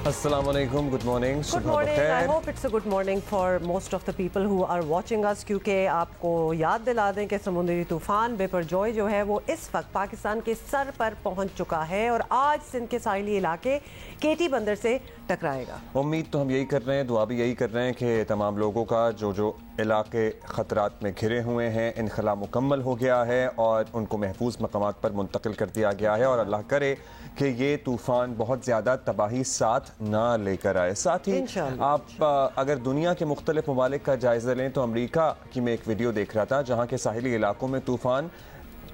Assalamu alaikum, good morning. Good morning. I hope it's a good morning for most of the people who are watching us क्योंकि आपको याद दिला दें कि समुद्री तूफान बिपरजॉय जो है वो इस वक्त पाकिस्तान के सर पर पहुंच चुका है और आज सिंध के साहिली इलाके केटी बंदर से टकराएगा। उम्मीद तो हम यही कर रहे हैं, दुआ भी यही कर रहे हैं कि तमाम लोगों का जो इलाके ख़तरात में घिरे हुए हैं इनखला मुकम्मल हो गया है और उनको महफूज मकामात पर मुंतकिल कर दिया गया है और अल्लाह करे कि ये तूफ़ान बहुत ज़्यादा तबाही साथ ना लेकर आए। साथ ही आप अगर दुनिया के मुख्तलिफ ममालिक का जायज़ा लें तो अमरीका की मैं एक वीडियो देख रहा था जहाँ के साहिली इलाकों में तूफ़ान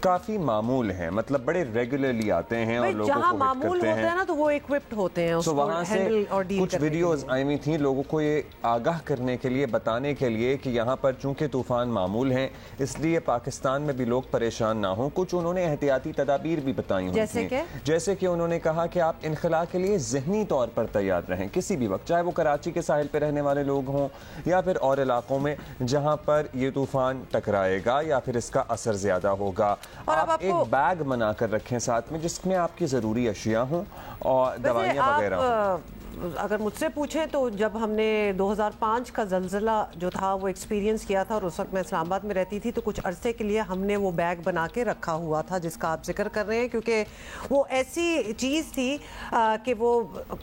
काफी मामूल हैं, मतलब बड़े रेगुलरली आते हैं और लोगों को हिट करते हैं। है ना तो वो इक्विप्ड होते हैं उसको वहाँ से कुछ वीडियोस आई हुई थी लोगों को ये आगाह करने के लिए, बताने के लिए कि यहाँ पर चूंकि तूफान मामूल हैं इसलिए पाकिस्तान में भी लोग परेशान ना हों। कुछ उन्होंने एहतियाती तदाबीर भी बताई हुई थी, जैसे कि उन्होंने कहा कि आप इनखला के लिए ज़हनी तौर पर तैयार रहें किसी भी वक्त, चाहे वो कराची के साहिल पर रहने वाले लोग हों या फिर और इलाकों में जहाँ पर ये तूफान टकराएगा या फिर इसका असर ज़्यादा होगा। आप एक बैग बना कर रखें साथ में जिसमें आपकी ज़रूरी अशिया हों और दवाइयाँ वगैरह। अगर मुझसे पूछें तो जब हमने 2005 का ज़लज़ला जो था वो एक्सपीरियंस किया था और उस वक्त मैं इस्लामाबाद में रहती थी तो कुछ अरसे के लिए हमने वो बैग बना के रखा हुआ था जिसका आप जिक्र कर रहे हैं क्योंकि वो ऐसी चीज़ थी कि वो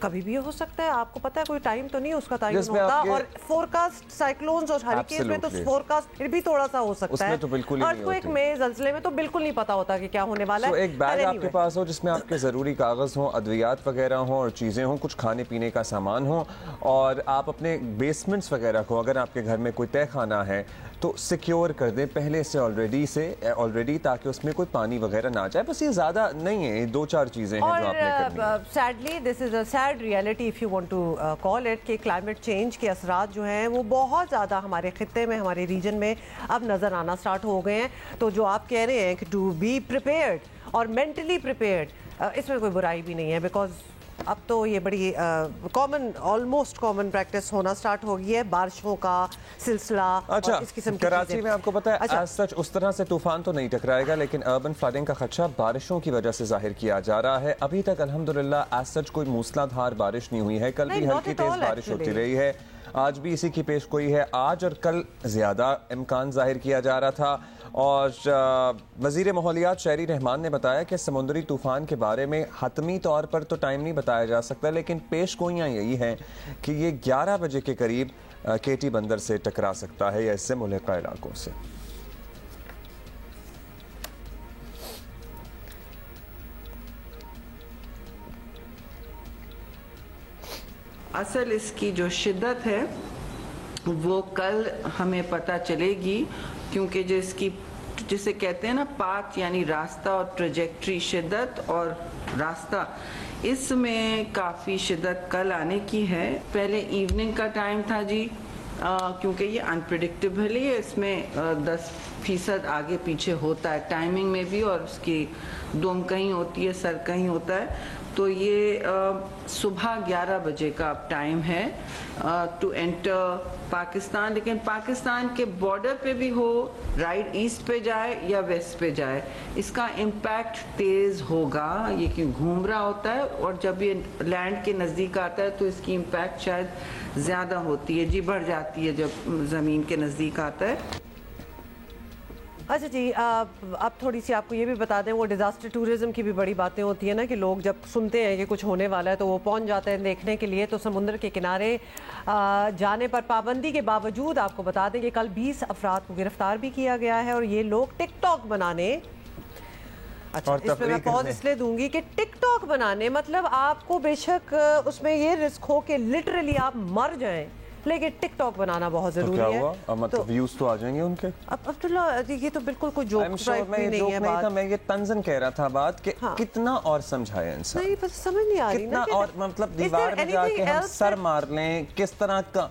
कभी भी हो सकता है। आपको पता है कोई टाइम तो नहीं उसका तयन होता और फोरकास्ट साइक्लोन्स और हरिकेन में तो फोरकास्ट फिर भी थोड़ा सा हो सकता है, अर्थक्वेक में ज़लज़ले में तो बिल्कुल नहीं पता होता कि क्या होने वाला है। एक बैग आपके पास हो जिसमें आपके ज़रूरी कागज़ हों, अद्वियात वगैरह हों और चीज़ें हों, कुछ खाने पीने का सामान हो और आप अपने बेसमेंट्स वगैरह को, अगर आपके घर में कोई तय खाना है तो सिक्योर कर दें पहले से ऑलरेडी ताकि उसमें कोई पानी वगैरह ना जाए। बस ये ज़्यादा नहीं है, दो चार चीज़ें हैं जो आपने करनी है। Sadly this is a sad reality if you want to call it कि क्लाइमेट चेंज के असरात जो हैं वो बहुत ज़्यादा हमारे खित्ते में, हमारे रीजन में अब नज़र आना स्टार्ट हो गए हैं। तो जो आप कह रहे हैं कि टू बी प्रिपेयर्ड और मेंटली प्रिपेयर्ड, इसमें कोई बुराई भी नहीं है बिकॉज अब तो ये बड़ी कॉमन, ऑलमोस्ट कॉमन प्रैक्टिस होना स्टार्ट हो गई है बारिशों का सिलसिला। अच्छा, इस किस्म की कराची में आपको पता है आज सच उस तरह से तूफान तो नहीं टकराएगा लेकिन अर्बन फ्लडिंग का खदशा बारिशों की वजह से जाहिर किया जा रहा है। अभी तक अल्हम्दुलिल्लाह आज सच कोई मूसलाधार बारिश नहीं हुई है, कल भी हल्की तेज बारिश होती रही है, आज भी इसी की पेशगोई है। आज और कल ज़्यादा इम्कान जाहिर किया जा रहा था और वज़ीर माहौलियात शहरी रहमान ने बताया कि समुद्री तूफ़ान के बारे में हतमी तौर पर तो टाइम नहीं बताया जा सकता लेकिन पेशगोइयाँ यही हैं कि ये 11 बजे के करीब केटी बंदर से टकरा सकता है या इससे मुल्हिका इलाकों से। असल इसकी जो शिद्दत है वो कल हमें पता चलेगी क्योंकि जिसे कहते हैं ना पाथ यानी रास्ता और ट्रेजेक्ट्री, शिद्दत और रास्ता, इसमें काफ़ी शिद्दत कल आने की है। पहले इवनिंग का टाइम था जी क्योंकि ये अनप्रिडिक्टेबल है, इसमें 10% आगे पीछे होता है टाइमिंग में भी और उसकी दुम कहीं होती है, सर कहीं होता है। तो ये सुबह 11 बजे का अब टाइम है टू एंटर पाकिस्तान, लेकिन पाकिस्तान के बॉर्डर पे भी हो, राइट ईस्ट पे जाए या वेस्ट पे जाए, इसका इम्पैक्ट तेज़ होगा। ये क्यों घूम रहा होता है और जब ये लैंड के नज़दीक आता है तो इसकी इम्पैक्ट शायद ज़्यादा होती है जी, बढ़ जाती है जब ज़मीन के नज़दीक आता है। अच्छा जी, अब थोड़ी सी आपको ये भी बता दें, वो डिज़ास्टर टूरिज़म की भी बड़ी बातें होती हैं ना कि लोग जब सुनते हैं कि कुछ होने वाला है तो वो पहुंच जाते हैं देखने के लिए। तो समुद्र के किनारे जाने पर पाबंदी के बावजूद आपको बता दें कि कल 20 अफराद को गिरफ्तार भी किया गया है और ये लोग टिकटॉक बनाने, अच्छा इसमें मैं पॉज इसलिए दूंगी कि टिकटॉक बनाने मतलब आपको बेशक उसमें ये रिस्क हो कि लिटरली आप मर जाएं लेकिन टिकटॉक बनाना बहुत जरूरी है। अब मतलब व्यूज तो आ जाएंगे उनके। अब अब्दुल्ला ये तो बिल्कुल कोई जोक नहीं है बात। मैं ये तंजन कह रहा था बात कि कितना और समझाए इंसान, नहीं बस समझ नहीं आ रही कितना और मतलब दीवार में जाके हम सर मार लें, किस तरह का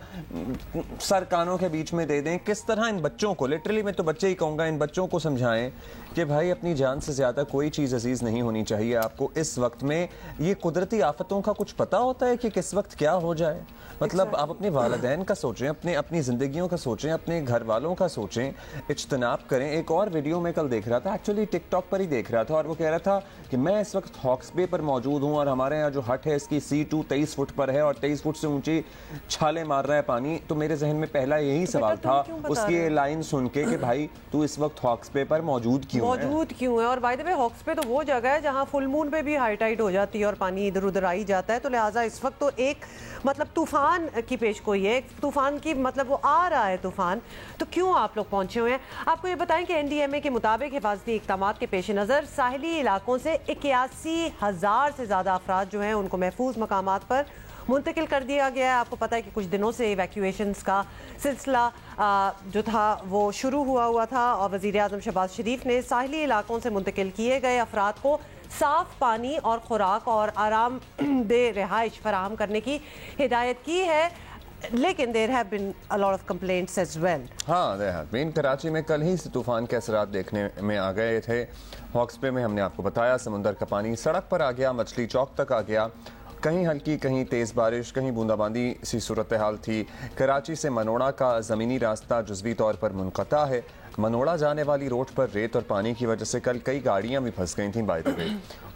सर कानों के बीच में दे दें, किस तरह इन बच्चों को, लिटरली मैं तो बच्चे ही कहूँगा, इन बच्चों को समझाएं کہ بھائی اپنی جان سے زیادہ کوئی چیز عزیز نہیں ہونی چاہیے آپ کو اس وقت میں. یہ قدرتی آفتوں کا کچھ پتہ ہوتا ہے کہ کس وقت کیا ہو جائے؟ مطلب آپ اپنے والدین کا سوچیں, اپنی زندگیوں کا سوچیں, اپنے گھر والوں کا سوچیں, اجتناب کریں. ایک اور ویڈیو میں کل دیکھ رہا تھا, ایکچولی ٹک ٹاک پر ہی دیکھ رہا تھا, اور وہ کہہ رہا تھا کہ میں اس وقت ہاکس بے پر موجود ہوں اور ہمارے یہاں جو ہٹ ہے اس کی C2 23 فٹ پر ہے اور 23 فٹ سے اونچی چھالے مار رہا ہے پانی. تو میرے ذہن میں پہلا یہی سوال تھا اس کی یہ لائن سن کے کہ بھائی تو اس وقت ہاکس بے پر موجود کیوں ہے؟ اور بائی دی وے ہاکس بے تو وہ جگہ ہے جہاں فل مون پہ بھی ہائی ٹائڈ ہو جاتی ہے اور پانی ادھر ادھر آئی جاتا ہے. تو لہٰذا اس وقت تو ایک مطلب طوفان کی پیش گوئی ہے, طوفان کی مطلب وہ آ رہا ہے طوفان. تو کیوں آپ لوگ پہنچے ہوئے ہیں؟ آپ کو یہ بتائیں کہ NDMA کے مطابق حفاظتی اقدامات کے پیش نظر ساحلی علاقوں سے 81,000 سے زیادہ افراد جو ہیں ان کو محفوظ مقامات پر منتقل کر دیا گیا ہے. آپ کو پتہ ہے کہ کچھ دنوں سے ایویکیویشنز کا سلسلہ جو تھا وہ شروع ہوا تھا, اور وزیر اعظم شہباز شریف نے ساحلی علاقوں سے منتقل کیے گئے افراد کو صاف پانی اور خوراک اور آرام دہ رہائش فراہم کرنے کی ہدایت کی ہے. لیکن there have been a lot of complaints as well. ہاں there have been. کراچی میں کل ہی سے طوفان کے اثرات دیکھنے میں آ گئے تھے. ہاکس بے میں ہم نے آپ کو بتایا سمندر کا پانی سڑک پر آ گیا, مچھلی چوک تک آ گیا. کہیں ہلکی کہیں تیز بارش, کہیں بوندا باندی سی صورتحال تھی. کراچی سے منوڑا کا زمینی راستہ جزوی طور پر منقطع ہے. منوڑا جانے والی روڈ پر ریت اور پانی کی وجہ سے کل کئی گاڑیاں بھی پھنس گئی تھیں بائی دی وے.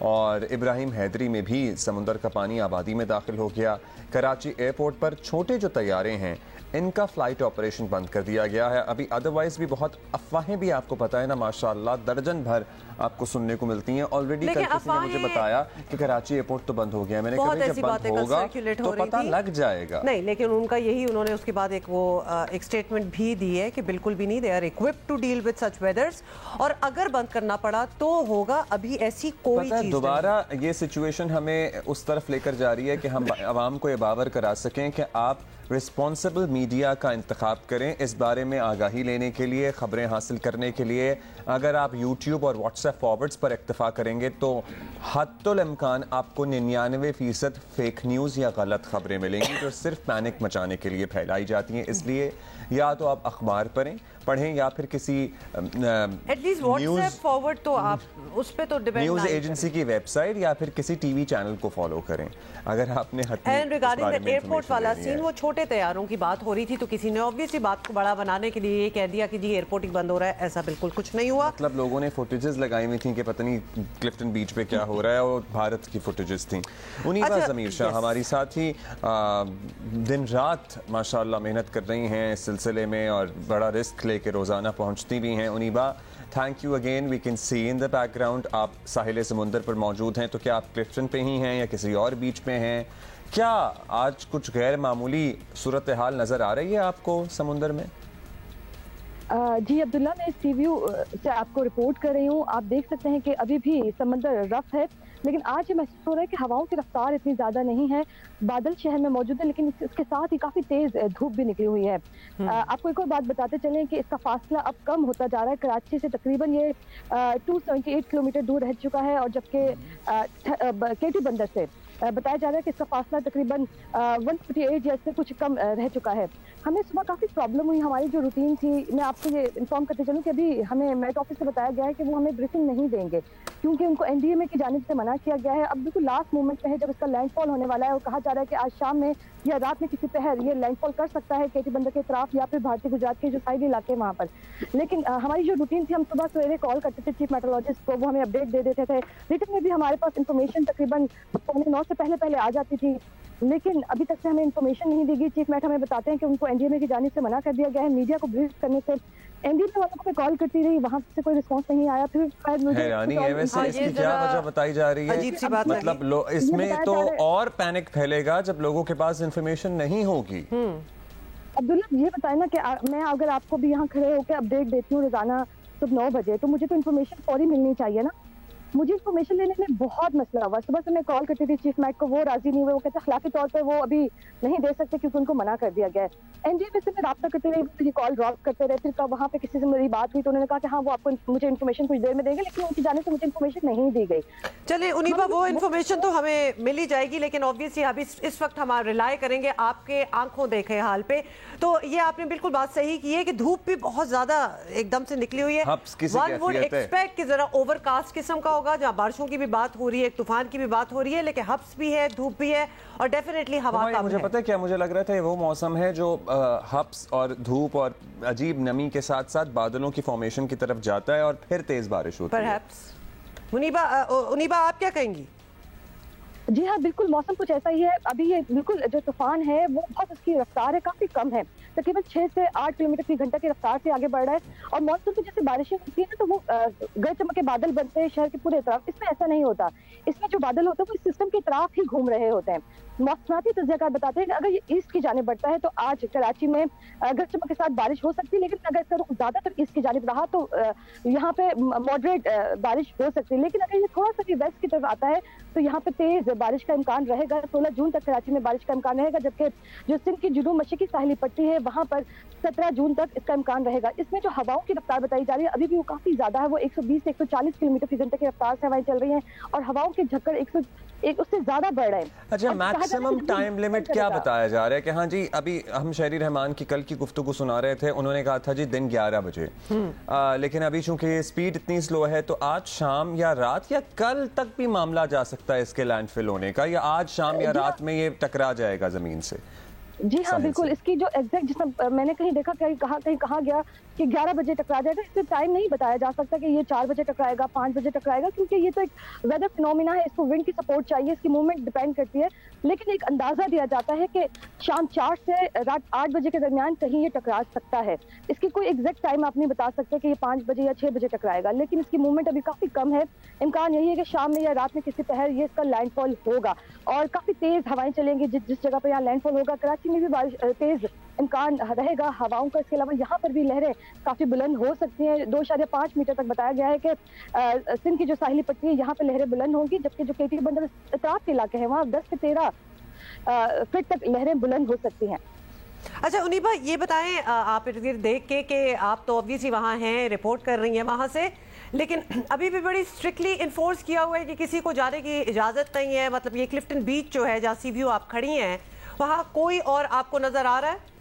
اور ابراہیم حیدری میں بھی سمندر کا پانی آبادی میں داخل ہو گیا. کراچی ایئرپورٹ پر چھوٹے جو طیارے ہیں ان کا فلائٹ آپریشن بند کر دیا گیا ہے. ابھی ادروائز بھی بہت افواہیں بھی آپ کو پتہ ہے نا ماشاءاللہ درجن بھر آپ کو سننے کو ملتی ہیں. آلریڈی کل کسی نے مجھے بتایا کہ کراچی ایئرپورٹ تو بند ہو گیا. میں نے کہا جب بند ہوگا تو پتہ لگ جائے گا. نہیں, لیکن ان کا یہی انہوں نے اس کے بعد ایک سٹیٹمنٹ بھی دی ہے کہ بالکل بھی نہیں, they are equipped to deal with such weathers, اور اگر بند کرنا پڑا تو ہوگا. ابھی ایسی کوئی چیز دوبارہ یہ سچویشن ہمیں اس طرف لے کر جا رہی ہے کہ ہم عوام کو یہ باور کرا سکیں کہ آپ رسپانسبل میڈیا کا انتخاب کریں اس بارے میں آگاہی لینے کے لیے, خبریں حاصل کرنے کے لیے. اگر آپ یوٹیوب اور واٹس ایپ فارورڈز پر اکتفا کریں گے تو حتی الامکان آپ کو 99% فیک نیوز یا غلط خبریں ملیں گی جو صرف پینک مچانے کے لیے پھیلائی جاتی ہیں. اس لیے یا تو آپ اخبار پڑھیں یا پھر کسی نیوز ایجنسی کی ویب سائٹ یا پھر کسی ٹی وی چینل کو فالو کریں. اگر آپ نے ایئرپورٹ والا سین, وہ چھوٹے طیاروں کی بات ہو رہی تھی تو کسی نے obviously بات کو بڑا بنانے کے لیے یہ کہہ دیا کہ جی ایئرپورٹ ہی بند ہو رہا ہے. ایسا بالکل کچھ نہیں ہوا. مطلب لوگوں نے فوٹیجز لگائی ہوئی تھیں کہ پتہ نہیں کلفٹن بیچ پہ کیا ہو رہا ہے, اور بھارت کی فوٹیجز تھیں. انیبا ضمیر شاہ ہماری ساتھی دن رات ماشاءاللہ محنت کر رہی ہیں اس سلسلے میں اور بڑا رسک لے کے روزانہ پہنچتی بھی ہیں. Aneeba, thank you again. We can see in the background آپ ساحل سمندر پر موجود ہیں. تو کیا آپ کلفٹن پہ ہی ہیں یا کسی اور بیچ پہ ہیں؟ کیا آج کچھ غیر معمولی صورتحال نظر آ رہی ہے آپ کو سمندر میں؟ جی عبداللہ, میں سی ویو سے آپ کو رپورٹ کر رہی ہوں. آپ دیکھ سکتے ہیں کہ ابھی بھی سمندر رف ہے, لیکن آج یہ محسوس ہو رہا ہے کہ ہواؤں کی رفتار اتنی زیادہ نہیں ہے. بادل شہر میں موجود ہے لیکن اس کے ساتھ ہی کافی تیز دھوپ بھی نکلی ہوئی ہے. آپ کو ایک اور بات بتاتے چلیں کہ اس کا فاصلہ اب کم ہوتا جا رہا ہے. کراچی سے تقریباً یہ 278 کلومیٹر دور رہ چکا ہے, اور جبکہ کیٹی بندر سے بتایا جا رہا ہے کہ اس کا فاصلہ تقریباً 158 جیسے کچھ کم رہ چکا ہے. ہمیں صبح کافی پرابلم ہوئی. ہماری جو روٹین تھی, میں آپ کو یہ انفارم کرتے چلوں کہ ابھی ہمیں میٹ آفس سے بتایا گیا ہے کہ وہ ہمیں بریفنگ نہیں دیں گے کیونکہ ان کو NDMA کی جانب سے منع کیا گیا ہے. اب بالکل لاسٹ مومنٹ پہ ہے جب اس کا لینڈ فال ہونے والا ہے, اور کہا جا رہا ہے کہ آج شام میں یا رات میں کسی پہر یہ لینڈ فال کر سکتا ہے کیٹی بندر کے اطراف یا پھر بھارتی گجرات کے جو سائڈ علاقے وہاں پر. لیکن ہماری جو روٹین تھی, ہم صبح سویرے کال کرتے تھے چیف میٹرولوجسٹ کو, وہ ہمیں اپڈیٹ دے دیتے تھے. ریٹن میں بھی ہمارے پاس انفارمیشن تقریباً 9 سے پہلے آ جاتی تھی, لیکن ابھی تک سے ہمیں انفارمیشن نہیں دی گئی. چیف میٹ ہمیں بتاتے ہیں کہ ان کو NDMA کی جانب سے منع کر دیا گیا ہے میڈیا کو بریف کرنے سے. NDMA والوں کو میں کال کرتی رہی, وہاں سے کوئی رسپانس نہیں آیا. پھر حیرانی ہے ویسے اس کی کیا وجہ بتائی جا رہی ہے. مطلب اس میں تو اور پینک پھیلے گا جب لوگوں کے پاس انفارمیشن نہیں ہوگی. عبداللہ یہ بتائیں نا کہ میں اگر آپ کو بھی یہاں کھڑے ہو کے اپڈیٹ دیتی ہوں روزانہ صبح 9 بجے, تو مجھے تو انفارمیشن فوری ملنی چاہیے نا. मुझे इन्फॉर्मेशन लेने में बहुत मसला हुआ। सुबह से मैं कॉल करती थी चीफ मैट को, वो राजी नहीं हुए, वो कहते अखलाकी तौर पर वो अभी नहीं दे सकते क्योंकि उनको मना कर दिया गया है। एनडीए से मैं रब्ता करते रही, मुझे कॉल ड्रॉप करते रहे, फिर वहाँ पे किसी से मेरी बात हुई तो उन्होंने कहा कि हाँ वो आपको मुझे इन्फॉर्मेशन कुछ देर में देंगे, लेकिन उनकी जाने से मुझे इन्फॉर्मेशन नहीं दी गई। चलिए उनीबा, वो इन्फॉर्मेशन तो हमें मिल ही जाएगी, लेकिन ऑब्वियसली अभी इस वक्त हम रिलाय करेंगे आपके आंखों देखे हाल पे। तो ये आपने बिल्कुल बात सही की है कि धूप भी बहुत ज्यादा एकदम से निकली हुई है। वन वुड एक्सपेक्ट कि जरा ओवरकास्ट किस्म का होगा, जहाँ बारिशों की भी बात हो रही है, तूफान की भी बात हो रही है, लेकिन हब्स भी है, धूप भी है और डेफिनेटली हवा कम है। मुझे पता है क्या मुझे लग रहा था, वो मौसम है जो हब्स और धूप और अजीब नमी के साथ साथ बादलों की फॉर्मेशन की तरफ जाता है और फिर तेज बारिश होती है। उनीबा आप क्या कहेंगी? जी हाँ, बिल्कुल मौसम कुछ ऐसा ही है। अभी ये बिल्कुल जो तूफान है वो बहुत, उसकी रफ्तार है काफी कम है, तकरीबन 6 से 8 किलोमीटर फी घंटा की रफ्तार से आगे बढ़ रहा है। और मॉनसून में जैसे बारिशें होती है ना तो वो गरज चमक के बादल बनते हैं शहर के पूरे तरफ, इसमें ऐसा नहीं होता। इसमें जो बादल होते हैं वो इस सिस्टम की तरफ ही घूम रहे होते हैं। मौसमाती तज्ज़ियाकार बताते हैं कि अगर ये ईस्ट की जानिब बढ़ता है तो आज कराची में गरज चमक के साथ बारिश हो सकती है, लेकिन अगर इसका रुख ज्यादातर ईस्ट की जानिब रहा तो यहाँ पे मॉडरेट बारिश हो सकती है। लेकिन अगर ये थोड़ा सा भी वेस्ट की तरफ आता है तो यहाँ पे तेज बारिश का इम्कान रहेगा। 16 जून तक कराची में बारिश का इम्कान रहेगा, जबकि जो सिंध की जुनूब मशरकी साहिली पट्टी है वहाँ पर 17 जून तक इसका इम्कान रहेगा। इसमें जो हवाओं की रफ्तार बताई जा रही है अभी भी वो काफी ज्यादा है, वो 120 से 140 किलोमीटर फी घंटे की रफ्तार से हवाएं चल रही हैं और हवाओं के झक्कड़ उससे ज्यादा बढ़ रहे हैं। अच्छा, मैक्सिमम टाइम लिमिट क्या बताया जा रहा है? कि हाँ जी, अभी हम शहरी रहमान की कल की गुफ्तगू सुना रहे थे, उन्होंने कहा था जी दिन 11 बजे, लेकिन अभी चूंकि स्पीड इतनी स्लो है तो आज शाम या रात या कल तक भी मामला जा सकता है इसके लैंडफिल होने का, या आज शाम या रात में ये टकरा जाएगा जमीन से? जी हाँ बिल्कुल, इसकी जो एग्जैक्ट, जिसमें मैंने कहीं देखा कहीं कहा गया कि 11 बजे टकरा जाएगा, इससे टाइम नहीं बताया जा सकता कि ये 4 बजे टकराएगा, 5 बजे टकराएगा, क्योंकि ये तो एक वेदर फिनोमिना है, इसको विंड की सपोर्ट चाहिए, इसकी मूवमेंट डिपेंड करती है। लेकिन एक अंदाजा दिया जाता है कि शाम 4 से रात 8 बजे के दरमियान कहीं ये टकरा सकता है। इसकी कोई एग्जैक्ट टाइम आप नहीं बता सकते कि ये 5 बजे या 6 बजे टकराएगा, लेकिन इसकी मूवमेंट अभी काफी कम है। इम्कान यही है कि शाम में या रात में किसी पहर ये इसका लैंडफॉल होगा और काफी तेज हवाएं चलेंगी। जिस जगह पर यहाँ लैंडफॉल होगा, कराची में भी बारिश तेज इम्कान रहेगा हवाओं का। इसके अलावा यहाँ पर भी लहरें काफी बुलंद हो सकती हैं, 2.5 मीटर तक बताया गया है कि सिंध की जो साहिली पट्टी है यहाँ पे लहरें बुलंद होंगी, जबकि जो केटी बंदर इतराफ के इलाके हैं वहाँ 10 से 13 फीट तक लहरें बुलंद हो सकती हैं। अच्छा उनीबा, ये बताएं, आप इर्द गिर्द देख के कि आप तो ऑब्वियसली वहाँ हैं, रिपोर्ट कर रही हैं वहाँ से, लेकिन अभी भी बड़ी स्ट्रिक्टली इन्फोर्स किया हुआ है कि किसी को जाने की इजाज़त नहीं है। मतलब ये क्लिफ्टन बीच जो है जहाँ सी व्यू आप खड़ी हैं, वहाँ कोई और आपको नजर आ रहा है?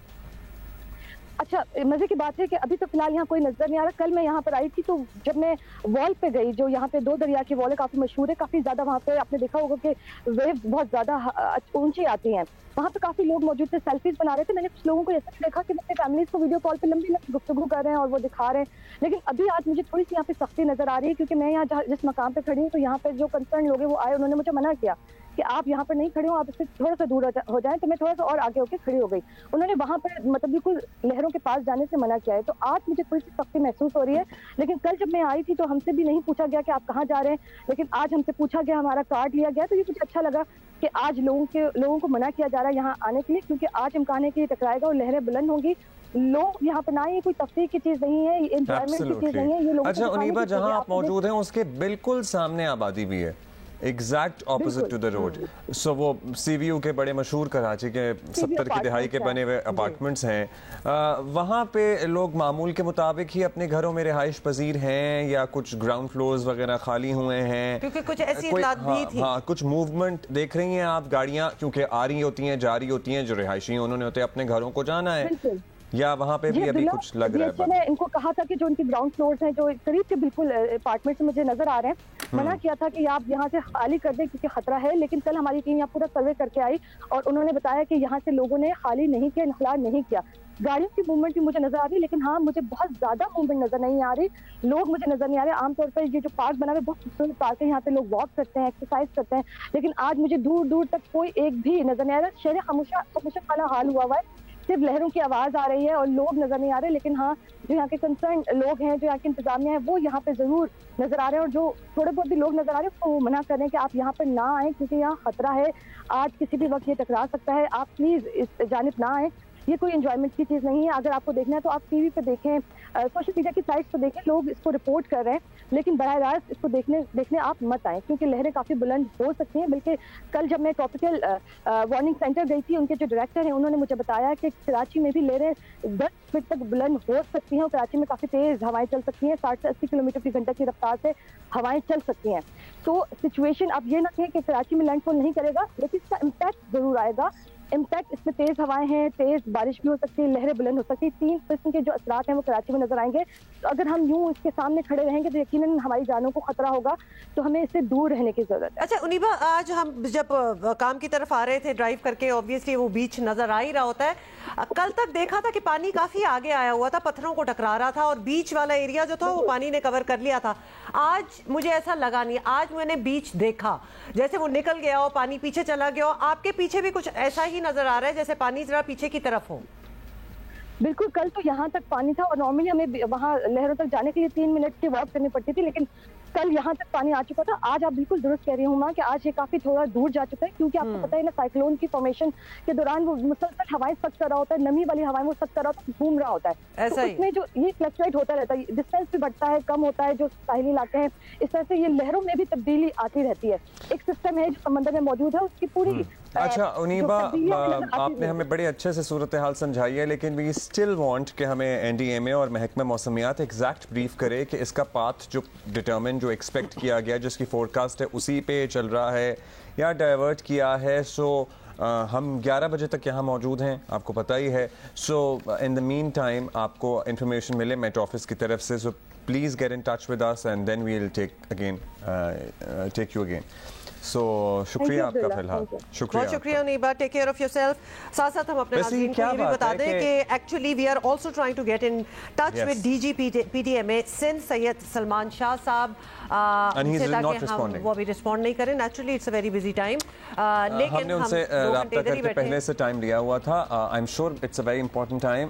अच्छा, मजे की बात है कि अभी तो फिलहाल यहाँ कोई नजर नहीं आ रहा। कल मैं यहाँ पर आई थी तो जब मैं वॉल पे गई, जो यहाँ पे 2 दरिया की वॉल है, काफी मशहूर है, काफी ज्यादा वहाँ पे आपने देखा होगा कि वेव बहुत ज्यादा ऊंची आती हैं। वहाँ पे काफी लोग मौजूद थे, सेल्फीज बना रहे थे। मैंने कुछ लोगों को ऐसा देखा कि अपने फैमिलीज को वीडियो कॉल पे लंबी गुफ्तगू कर रहे हैं और वो दिखा रहे हैं। लेकिन अभी आज मुझे थोड़ी सी यहाँ पे सख्ती नजर आ रही है, क्योंकि मैं यहाँ जिस मकाम पे खड़ी हूँ तो यहाँ पे जो कंसर्न लोग हैं वो आए, उन्होंने मुझे मना किया कि आप यहाँ पर नहीं खड़े हो, आप इससे थोड़ा सा दूर हो जाएं। तो मैं थोड़ा सा और आगे होकर खड़ी हो गई। उन्होंने वहाँ पर मतलब बिल्कुल लहरों के पास जाने से मना किया है। तो आज मुझे थोड़ी सी सख्ती महसूस हो रही है। लेकिन कल जब मैं आई थी तो हमसे भी नहीं पूछा गया कि आप कहाँ जा रहे हैं, लेकिन आज हमसे पूछा गया, हमारा कार्ड लिया गया। तो ये मुझे अच्छा लगा कि आज लोगों को मना किया जा रहा है यहाँ आने के लिए, क्योंकि आज इम्कान है कि ये टकराएगा और लहरें बुलंद होंगी। लोग यहाँ पे ना, ये कोई तफरीह की चीज नहीं है, ये एंजॉयमेंट की चीज नहीं है, ये लोगों। अच्छा उनीबा, जहाँ आप मौजूद हैं उसके बिल्कुल सामने आबादी भी है, exact opposite to the road. So वो सीवीयू के बड़े मशहूर कराची के 70 की दिहाई के बने हुए अपार्टमेंट्स हैं। वहाँ पे लोग मामूल के मुताबिक ही अपने घरों में रिहाइश पजीर हैं या कुछ ग्राउंड फ्लोर्स वगैरह खाली हुए हैं? क्योंकि कुछ ऐसी इत्तलात भी थी। हाँ, कुछ मूवमेंट देख रही हैं आप? गाड़ियाँ क्योंकि आ रही होती हैं, जा रही होती हैं, जो रिहायशी हैं उन्होंने होते अपने घरों को जाना है, या वहाँ पे भी अभी कुछ लग रहा है? मैंने इनको कहा था कि जो उनकी ग्राउंड फ्लोर्स हैं, जो करीब के बिल्कुल अपार्टमेंट्स मुझे नजर आ रहे हैं, मना किया था कि आप यहाँ से खाली कर दें क्योंकि खतरा है। लेकिन कल हमारी टीम यहाँ पूरा सर्वे करके आई और उन्होंने बताया कि यहाँ से लोगों ने खाली नहीं किया, इनखला नहीं किया। गाड़ियों की मूवमेंट भी मुझे नजर आ रही, लेकिन हाँ मुझे बहुत ज्यादा मूवमेंट नजर नहीं आ रही, लोग मुझे नजर नहीं आ रहे। आमतौर पर ये जो पार्क बना हुआ है बहुत खूबसूरत पार्क है, यहाँ पे लोग वॉक करते हैं, एक्सरसाइज करते हैं, लेकिन आज मुझे दूर दूर तक कोई एक भी नजर नहीं आ रहा। शहर खामोश वाला हाल हुआ है, सिर्फ लहरों की आवाज आ रही है और लोग नजर नहीं आ रहे। लेकिन हाँ, जो यहाँ के कंसर्न लोग हैं, जो यहाँ की इंतजामिया है, वो यहाँ पे जरूर नजर आ रहे हैं। और जो थोड़े बहुत भी लोग नजर आ रहे हैं वो मना कर रहे हैं कि आप यहाँ पर ना आए, क्योंकि यहाँ खतरा है, आज किसी भी वक्त ये टकरा सकता है, आप प्लीज इस जानिब ना आए। یہ کوئی انجوائمنٹ کی چیز نہیں ہے. اگر آپ کو دیکھنا ہے تو آپ ٹی وی پہ دیکھیں, سوشل میڈیا کی سائٹس پہ دیکھیں, لوگ اس کو رپورٹ کر رہے ہیں, لیکن براہ راست اس کو دیکھنے آپ مت آئیں, کیونکہ لہریں کافی بلند ہو سکتی ہیں. بلکہ کل جب میں ٹراپیکل وارننگ سینٹر گئی تھی, ان کے جو ڈائریکٹر ہیں انہوں نے مجھے بتایا کہ کراچی میں بھی لہریں 10 فٹ تک بلند ہو سکتی ہیں, اور کراچی میں کافی تیز ہوائیں چل سکتی ہیں, 60 سے 80 کلومیٹر فی گھنٹہ کی رفتار سے ہوائیں چل سکتی ہیں. تو سچویشن اب یہ نہ کہیں کہ کراچی میں لینڈ فال نہیں کرے گا, لیکن اس کا امپیکٹ ضرور آئے گا. امپیکٹ اس میں تیز ہوائیں ہیں, تیز بارش بھی ہو سکتی ہے, لہریں بلند ہو سکتی ہیں. 3 قسم کے جو اثرات ہیں وہ کراچی میں نظر آئیں گے. تو اگر ہم یوں اس کے سامنے کھڑے رہیں گے تو یقیناً ہماری جانوں کو خطرہ ہوگا, تو ہمیں اس سے دور رہنے کی ضرورت ہے. اچھا انیبا, آج ہم جب کام کی طرف آ رہے تھے ڈرائیو کر کے, اوبویسلی وہ بیچ نظر آ ہی رہا ہوتا ہے. کل تک دیکھا تھا کہ پانی کافی آگے آیا ہوا تھا, پتھروں کو ٹکرا رہا تھا, اور بیچ والا ایریا جو تھا وہ پانی نے کور کر لیا تھا. آج مجھے ایسا لگا نہیں, آج میں نے بیچ دیکھا جیسے وہ نکل گیا ہو, پانی پیچھے چلا گیا ہو. آپ کے پیچھے بھی کچھ ایسا ہی نظر آ رہا ہے جیسے پانی ذرا پیچھے کی طرف ہو؟ بالکل, کل تو یہاں تک پانی تھا, اور نارملی ہمیں وہاں لہروں تک جانے کے لیے 3 منٹ کی واک کرنی پڑتی تھی, لیکن کل یہاں تک پانی آ چکا تھا. آج آپ بالکل درست کہہ رہی ہوں ماں کہ آج یہ کافی تھوڑا دور جا چکا ہے, کیونکہ آپ کو پتہ ہے نا سائیکلون کی فارمیشن کے دوران وہ مسلسل ہوائیں سخت کر رہا ہوتا ہے, نمی والی ہوائیں وہ سخت کر رہا ہوتا ہے, گھوم رہا ہوتا ہے. تو اس میں جو یہ فلکچویٹ ہوتا رہتا ہے, ڈسٹینس بھی بڑھتا ہے, کم ہوتا ہے جو ساحلی علاقے ہیں, اس طرح سے یہ لہروں میں بھی تبدیلی آتی رہتی ہے. ایک سسٹم ہے جو سمندر میں موجود ہے, اس کی پوری. اچھا انیبا, آپ نے ہمیں بڑے اچھے سے صورتحال سمجھائی ہے, لیکن وی اسٹل وانٹ کہ ہمیں این ڈی ایم اے اور محکمہ موسمیات ایگزیکٹ بریف کرے کہ اس کا پاتھ جو ڈٹرمن, جو ایکسپیکٹ کیا گیا, جس کی فورکاسٹ ہے اسی پہ چل رہا ہے یا ڈائیورٹ کیا ہے. سو ہم 11 بجے تک یہاں موجود ہیں, آپ کو پتہ ہی ہے. سو ان دا مین ٹائم آپ کو انفارمیشن ملے میٹ آفس کی طرف سے, so please get in touch with us and then we will take you again. So شکریہ آپ کا فی الحال, شکریہ, بہت شکریہ Aneeba, take care of yourself. ساتھ ساتھ ہم اپنے ناظرین کو یہ بھی بتا دیں کہ actually we are also trying to get in touch with D G P T M A Sindh Syed Salman Shah صاحب, تاکہ ہم وہ بھی رسپونڈ نہیں کریں. Naturally it's a very busy time, لیکن ہم نے ان سے رابطہ کر کے پہلے سے ٹائم لیا ہوا تھا. I'm sure it's a very important time,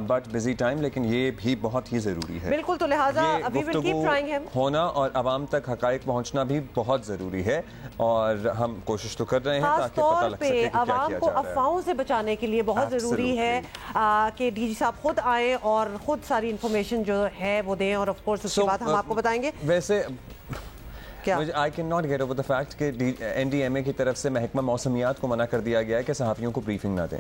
but busy time, لیکن یہ بھی بہت ہی ضروری ہے. بالکل, تو لہٰذا وی ول کیپ ٹرائنگ ہم ہونا, اور عوام تک حقائق پہنچنا بھی بہت ضروری ہے, اور ہم کوشش تو کر رہے ہیں تاکہ پتہ لگ سکے کہ کیا کیا جا رہا ہے. عوام کو افواہوں سے بچانے کے لیے بہت ضروری ہے کہ ڈی جی صاحب خود آئیں اور خود ساری انفارمیشن جو ہے وہ دیں, اور آف کورس اس کے بعد ہم آپ کو بتائیں گے. ویسے I cannot get over the fact کہ این ڈی ایم اے کی طرف سے محکمہ موسمیات کو منع کر دیا گیا ہے کہ صحافیوں کو بریفنگ نہ دیں.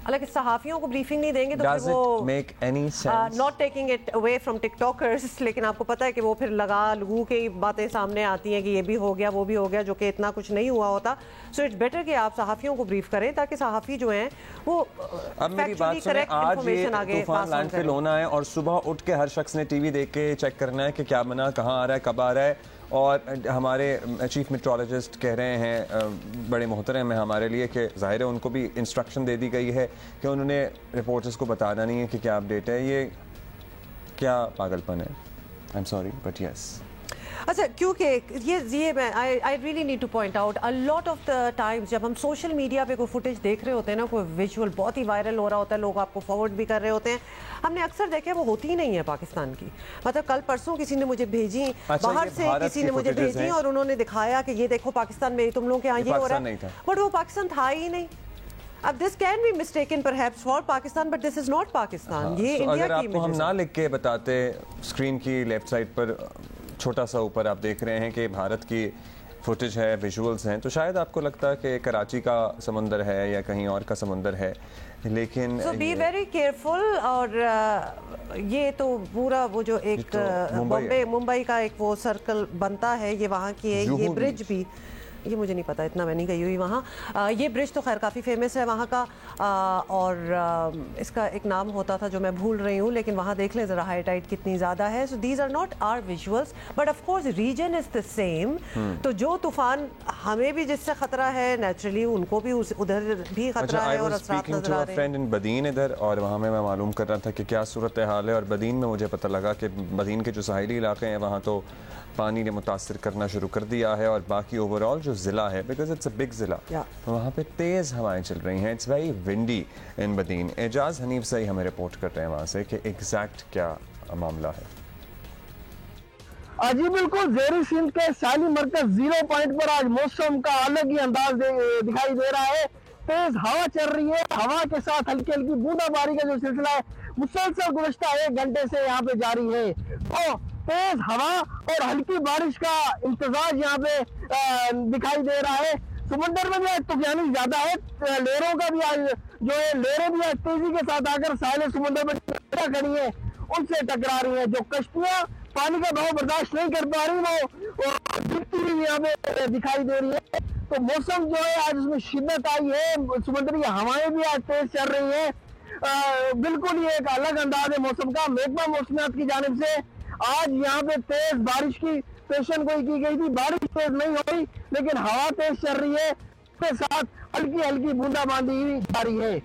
حالانکہ صحافیوں کو بریفنگ نہیں دیں گے تو Does it make any sense? not taking it away from TikTokers, لیکن آپ کو پتہ ہے کہ وہ پھر لگو کے باتیں سامنے آتی ہیں کہ یہ بھی ہو گیا وہ بھی ہو گیا, جو کہ اتنا کچھ نہیں ہوا ہوتا. سو اٹس بیٹر کہ آپ صحافیوں کو بریف کریں تاکہ صحافی جو ہیں وہ اب میری بات سنیں, آج یہ طوفان لینڈ فل ہونا ہے, اور صبح اٹھ کے ہر شخص نے ٹی وی دیکھ کے چیک کرنا ہے کہ کیا بنا, کہاں آ رہا ہے, کب آ رہا ہے. اور ہمارے چیف میٹرولوجسٹ کہہ رہے ہیں بڑے محترم ہیں ہمارے لیے کہ ظاہر ہے ان کو بھی انسٹرکشن دے دی گئی ہے کہ انہوں نے رپورٹرز کو بتانا نہیں ہے کہ کیا اپڈیٹ ہے. یہ کیا پاگل پن ہے, I am sorry but yes. اچھا, کیونکہ یہ میں I really need to point out a lot of the times جب ہم سوشل میڈیا پہ کوئی فوٹیج دیکھ رہے ہوتے ہیں نا, کوئی ویژول بہت ہی وائرل ہو رہا ہوتا ہے, لوگ آپ کو فارورڈ بھی کر رہے ہوتے ہیں, ہم نے اکثر دیکھا وہ ہوتی ہی نہیں ہے پاکستان کی. مطلب کل پرسوں کسی نے مجھے بھیجی, باہر سے کسی نے مجھے بھیجی, اور انہوں نے دکھایا کہ یہ دیکھو پاکستان میں تم لوگوں کے یہاں یہ ہو رہا ہے, بٹ وہ پاکستان تھا ہی نہیں. اب this can be mistaken perhaps for Pakistan, but this is not Pakistan. یہ انڈیا کی اگر آپ کو ہم نہ لکھ کے بتاتے, اسکرین کی لیفٹ سائڈ پر چھوٹا سا اوپر آپ دیکھ رہے ہیں کہ بھارت کی فوٹیج ہے, ویژولز ہیں, تو شاید آپ کو لگتا ہے کہ کراچی کا سمندر ہے یا کہیں اور کا سمندر ہے, لیکن so be very careful. اور یہ تو پورا وہ جو ایک ممبئی کا ایک وہ سرکل بنتا ہے, یہ وہاں کی ہے, یہ برج بھی, یہ مجھے نہیں پتا, اتنا میں نہیں گئی ہوئی وہاں. یہ برج تو خیر کافی فیمس ہے وہاں کا, اور اس کا ایک نام ہوتا تھا جو میں بھول رہی ہوں, لیکن وہاں دیکھ لیں ذرا ہائی ٹائڈ کتنی زیادہ ہے. So these are not our visuals, but of course reason is the same. تو جو طوفان ہمیں بھی جس سے خطرہ ہے نیچرلی ان کو بھی ادھر بھی خطرہ ہے, اور اثرات نظر آ رہے ہیں. فرینڈ ان بدین ادھر, اور وہاں میں معلوم کر رہا تھا کہ کیا صورتحال ہے, اور بدین میں مجھے پتہ لگا کہ بدین کے جو ساحلی علاقے ہیں وہاں تو پانی نے متاثر کرنا شروع کر دیا ہے, اور باقی اوور آل جو ضلع ہے, بیکاز اٹس اے بگ ضلع, وہاں پہ تیز ہوائیں چل رہی ہیں. اٹس ویری ونڈی ان بدین. اعجاز حنیف سے ہی ہمیں رپورٹ کر رہے ہیں وہاں سے کہ ایگزیکٹ کیا معاملہ ہے. جی بالکل, زیر سندھ کے ساحلی مرکز 0 پوائنٹ پر آج موسم کا الگ ہی انداز دکھائی دے رہا ہے. तेज हवा चल रही है। हवा के साथ हल्की हल्की बूंदाबांदी का जो सिलसिला है मुसलसल गुज़श्ता 1 घंटे से यहाँ पे जारी है। तो तेज हवा और हल्की बारिश का इम्तिजाज यहाँ पे दिखाई दे रहा है। समुद्र में भी आज तूफानी ज्यादा है, लहरों का भी आज जो है लहरें भी आज तेजी के साथ आकर साहिल समुद्र में खड़ी है, उनसे टकरा रही है। जो कश्तियां पानी का बहाव बर्दाश्त नहीं कर पा रही वो डूबती हुई यहाँ पे दिखाई दे रही है। तो मौसम जो है आज उसमें शिद्दत आई है, समुद्री हवाएं भी आज तेज चल रही है। बिल्कुल ये एक अलग अंदाज है मौसम का। महकमा मौसमियात की जानिब से आज यहाँ पे तेज बारिश की पेशन गोई की गई थी। बारिश तेज नहीं हो रही लेकिन हवा तेज चल रही है, उसके साथ हल्की हल्की बूंदाबांदी जारी है।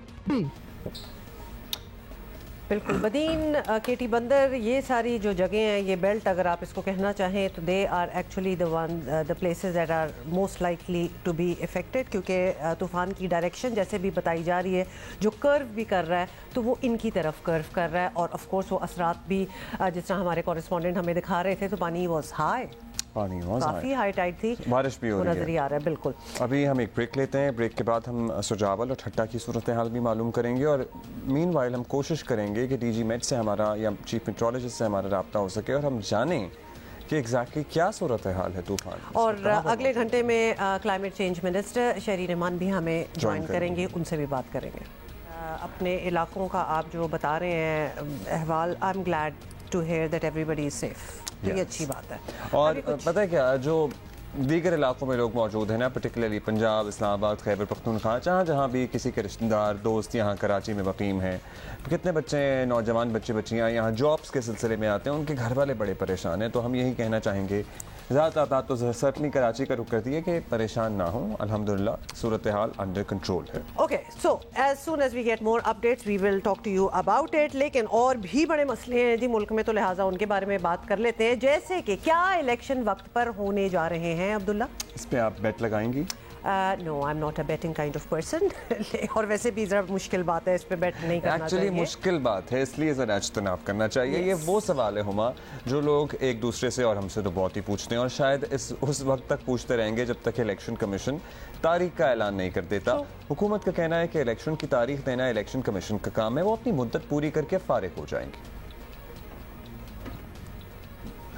बिल्कुल बदीन, केटी बंदर, ये सारी जो जगह हैं, ये बेल्ट अगर आप इसको कहना चाहें तो they are actually the places that are most likely to be affected, क्योंकि तूफ़ान की डायरेक्शन जैसे भी बताई जा रही है जो कर्व भी कर रहा है तो वो इनकी तरफ कर्व कर रहा है। और ऑफ कोर्स वो असरात भी जिस तरह हमारे कॉरेस्पॉन्डेंट हमें दिखा रहे थे तो पानी वॉज हाई, काफी हाई टाइड थी, बारिश भी हो रही है, नजर ही आ रहा है। बिल्कुल अभी हम एक ब्रेक लेते हैं, ब्रेक के बाद हम सुजावल और ठट्टा की सूरत हाल भी मालूम करेंगे और मीनवाइल हम कोशिश करेंगे कि डीजी मेट से हमारा या चीफ मेट्रोलॉजिस्ट से हमारा रब्ता हो सके और हम जानें कि एग्जैक्टली क्या सूरत हाल है तूफान। और अगले घंटे में क्लाइमेट चेंज मिनिस्टर शहरी रहमान भी हमें ज्वाइन करेंगे, उनसे भी बात करेंगे। अपने इलाकों का आप जो बता रहे हैं अहवाल, I am glad to hear that everybody is safe, ये अच्छी बात है। और पता है क्या, जो दीगर इलाकों में लोग मौजूद हैं ना, पर्टिकुलरली पंजाब, इस्लामाबाद, खैबर पख्तूनख्वा, जहाँ भी किसी के रिश्तेदार दोस्त यहाँ कराची में मुकीम हैं, कितने बच्चे नौजवान बच्चे बच्चियाँ यहाँ जॉब्स के सिलसिले में आते हैं, उनके घर वाले बड़े परेशान हैं। तो हम यही कहना चाहेंगे, ज़्यादा तादाद तो सर्टनली कराची का रुख करती है कि परेशान ना हो, अल्हम्दुलिल्लाह सूरत हाल अंडर कंट्रोल है। Okay, so as soon as we get more updates we will talk to you about it. लेकिन और भी बड़े मसले हैं जी मुल्क में, तो लिहाजा उनके बारे में बात कर लेते हैं, जैसे कि क्या इलेक्शन वक्त पर होने जा रहे हैं। अब्दुल्ला, इस पर आप बेट लगाएंगी? No, I am not a betting kind of person. और वैसे भी जरा मुश्किल बात है, इस पे बेट नहीं करना चाहिए। एक्चुअली मुश्किल बात है, इसलिए ज़रा इज्तनाब करना चाहिए। ये वो सवाल है हुमा जो लोग एक दूसरे से और हमसे तो बहुत ही पूछते हैं और शायद उस वक्त तक पूछते रहेंगे जब तक इलेक्शन कमीशन तारीख का ऐलान नहीं कर देता। हुकूमत का कहना है कि इलेक्शन की तारीख देना इलेक्शन कमीशन का काम है, वो अपनी मुद्दत पूरी करके फारिग हो जाएंगे।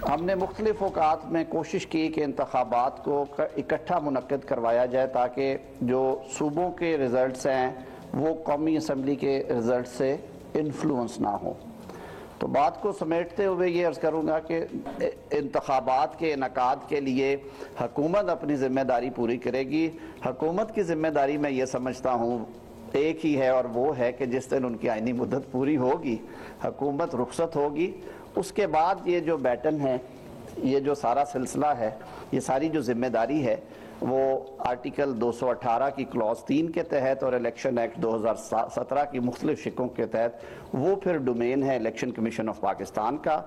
हमने मुख्तलिफ औकात में कोशिश की कि इंतखाबात को इकट्ठा मुनक्किद करवाया जाए ताकि जो सूबों के रिज़ल्ट्स हैं वो कौमी असम्बली के रिज़ल्ट से इन्फ्लुएंस ना हो। तो बात को समेटते हुए ये अर्ज़ करूँगा कि इंतखाबात के इनकाद के लिए हुकूमत अपनी ज़िम्मेदारी पूरी करेगी। हुकूमत की ज़िम्मेदारी मैं ये समझता हूँ एक ही है और वो है कि जिस दिन उनकी आइनी मुद्दत पूरी होगी हुकूमत रुखसत होगी, उसके बाद ये जो बैटन है, ये जो सारा सिलसिला है, ये सारी जो जिम्मेदारी है वो आर्टिकल 218 की क्लॉज 3 के तहत और इलेक्शन एक्ट 2017 की मुख्तलिफ शिकों के तहत वो फिर डोमेन है इलेक्शन कमीशन ऑफ पाकिस्तान का।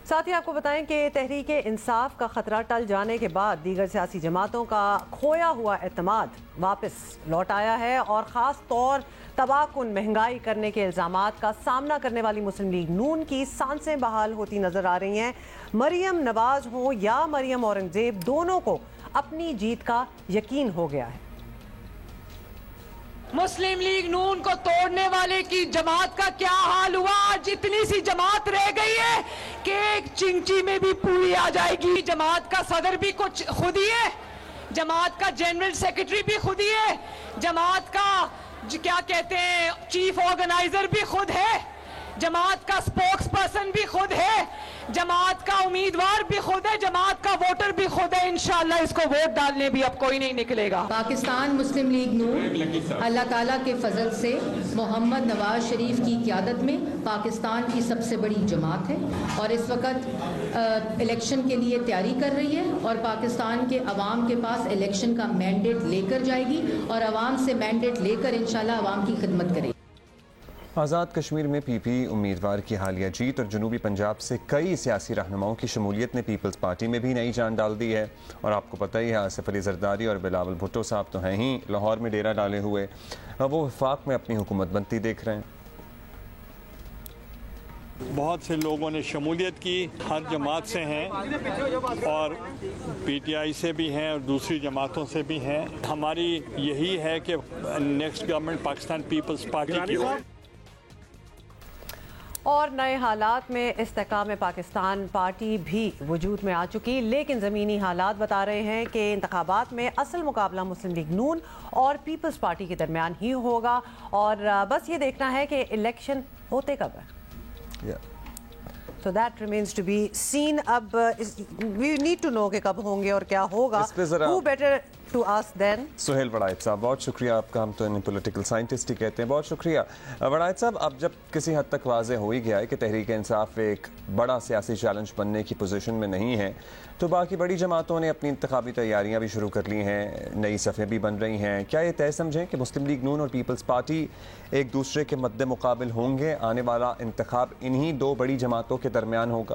साथ ही आपको बताएं कि तहरीक इंसाफ का खतरा टल जाने के बाद दीगर सियासी जमातों का खोया हुआ एतमाद वापस लौट आया है और ख़ास तौर तबाहकुन महंगाई करने के इल्ज़ामात का सामना करने वाली मुस्लिम लीग नून की सांसें बहाल होती नजर आ रही हैं। मरियम नवाज हो या मरियम औरंगजेब, दोनों को अपनी जीत का यकीन हो गया है। मुस्लिम लीग नून को तोड़ने वाले की जमात का क्या हाल हुआ? आज इतनी सी जमात रह गई है कि एक चिंची में भी पूरी आ जाएगी। जमात का सदर भी कुछ खुद ही है, जमात का जनरल सेक्रेटरी भी खुद ही है, जमात का क्या कहते हैं चीफ ऑर्गेनाइजर भी खुद है, जमात का स्पोक्स पर्सन भी खुद है, जमात का उम्मीदवार भी खुद है, जमात का वोटर भी खुद है। इंशाअल्लाह इसको वोट डालने भी अब कोई नहीं निकलेगा। पाकिस्तान मुस्लिम लीग नून अल्लाह ताला के फजल से मोहम्मद नवाज शरीफ की क़यादत में पाकिस्तान की सबसे बड़ी जमात है और इस वक्त इलेक्शन के लिए तैयारी कर रही है और पाकिस्तान के अवाम के पास इलेक्शन का मैंडेट लेकर जाएगी और अवाम से मैंडेट लेकर इंशाअल्लाह अवाम की खिदमत करेगी। आज़ाद कश्मीर में पीपी उम्मीदवार की हालिया जीत और जनूबी पंजाब से कई सियासी रहनुमाओं की शमूलियत ने पीपल्स पार्टी में भी नई जान डाल दी है। और आपको पता ही है आसिफ अली जरदारी और बिलावल भुट्टो साहब तो हैं ही लाहौर में डेरा डाले हुए, अब वो वफाक में अपनी हुकूमत बनती देख रहे हैं। بہت سے لوگوں نے شمولیت کی، ہر جماعت سے ہیں اور پی ٹی آئی سے بھی ہیں اور دوسری جماعتوں سے بھی ہیں. ہماری یہی ہے کہ نیکسٹ گورنمنٹ پاکستان پیپلز پارٹی کی ہو. اور نئے حالات میں استحکام پاکستان پارٹی بھی وجود میں آ چکی، لیکن زمینی حالات بتا رہے ہیں کہ انتخابات میں اصل مقابلہ مسلم لیگ نون اور پیپلز پارٹی کے درمیان ہی ہوگا، اور بس یہ دیکھنا ہے کہ الیکشن ہوتے کب ہے. So that remains to be seen. اب we need to know کہ کب ہوں گے اور کیا ہوگا. Who better to ask then? Sohail Warraich صاحب بہت شکریہ آپ کا، ہم تو انہیں پولیٹیکل سائنٹسٹ ہی کہتے ہیں. بہت شکریہ وڑائچ صاحب. اب جب کسی حد تک واضح ہو ہی گیا ہے کہ تحریک انصاف ایک بڑا سیاسی چیلنج بننے کی پوزیشن میں نہیں ہے، تو باقی بڑی جماعتوں نے اپنی انتخابی تیاریاں بھی شروع کر لی ہیں، نئی صفیں بھی بن رہی ہیں. کیا یہ طے سمجھیں کہ مسلم لیگ نون اور پیپلز پارٹی ایک دوسرے کے مد مقابل ہوں گے؟ آنے والا انتخاب انہی دو بڑی جماعتوں کے درمیان ہوگا؟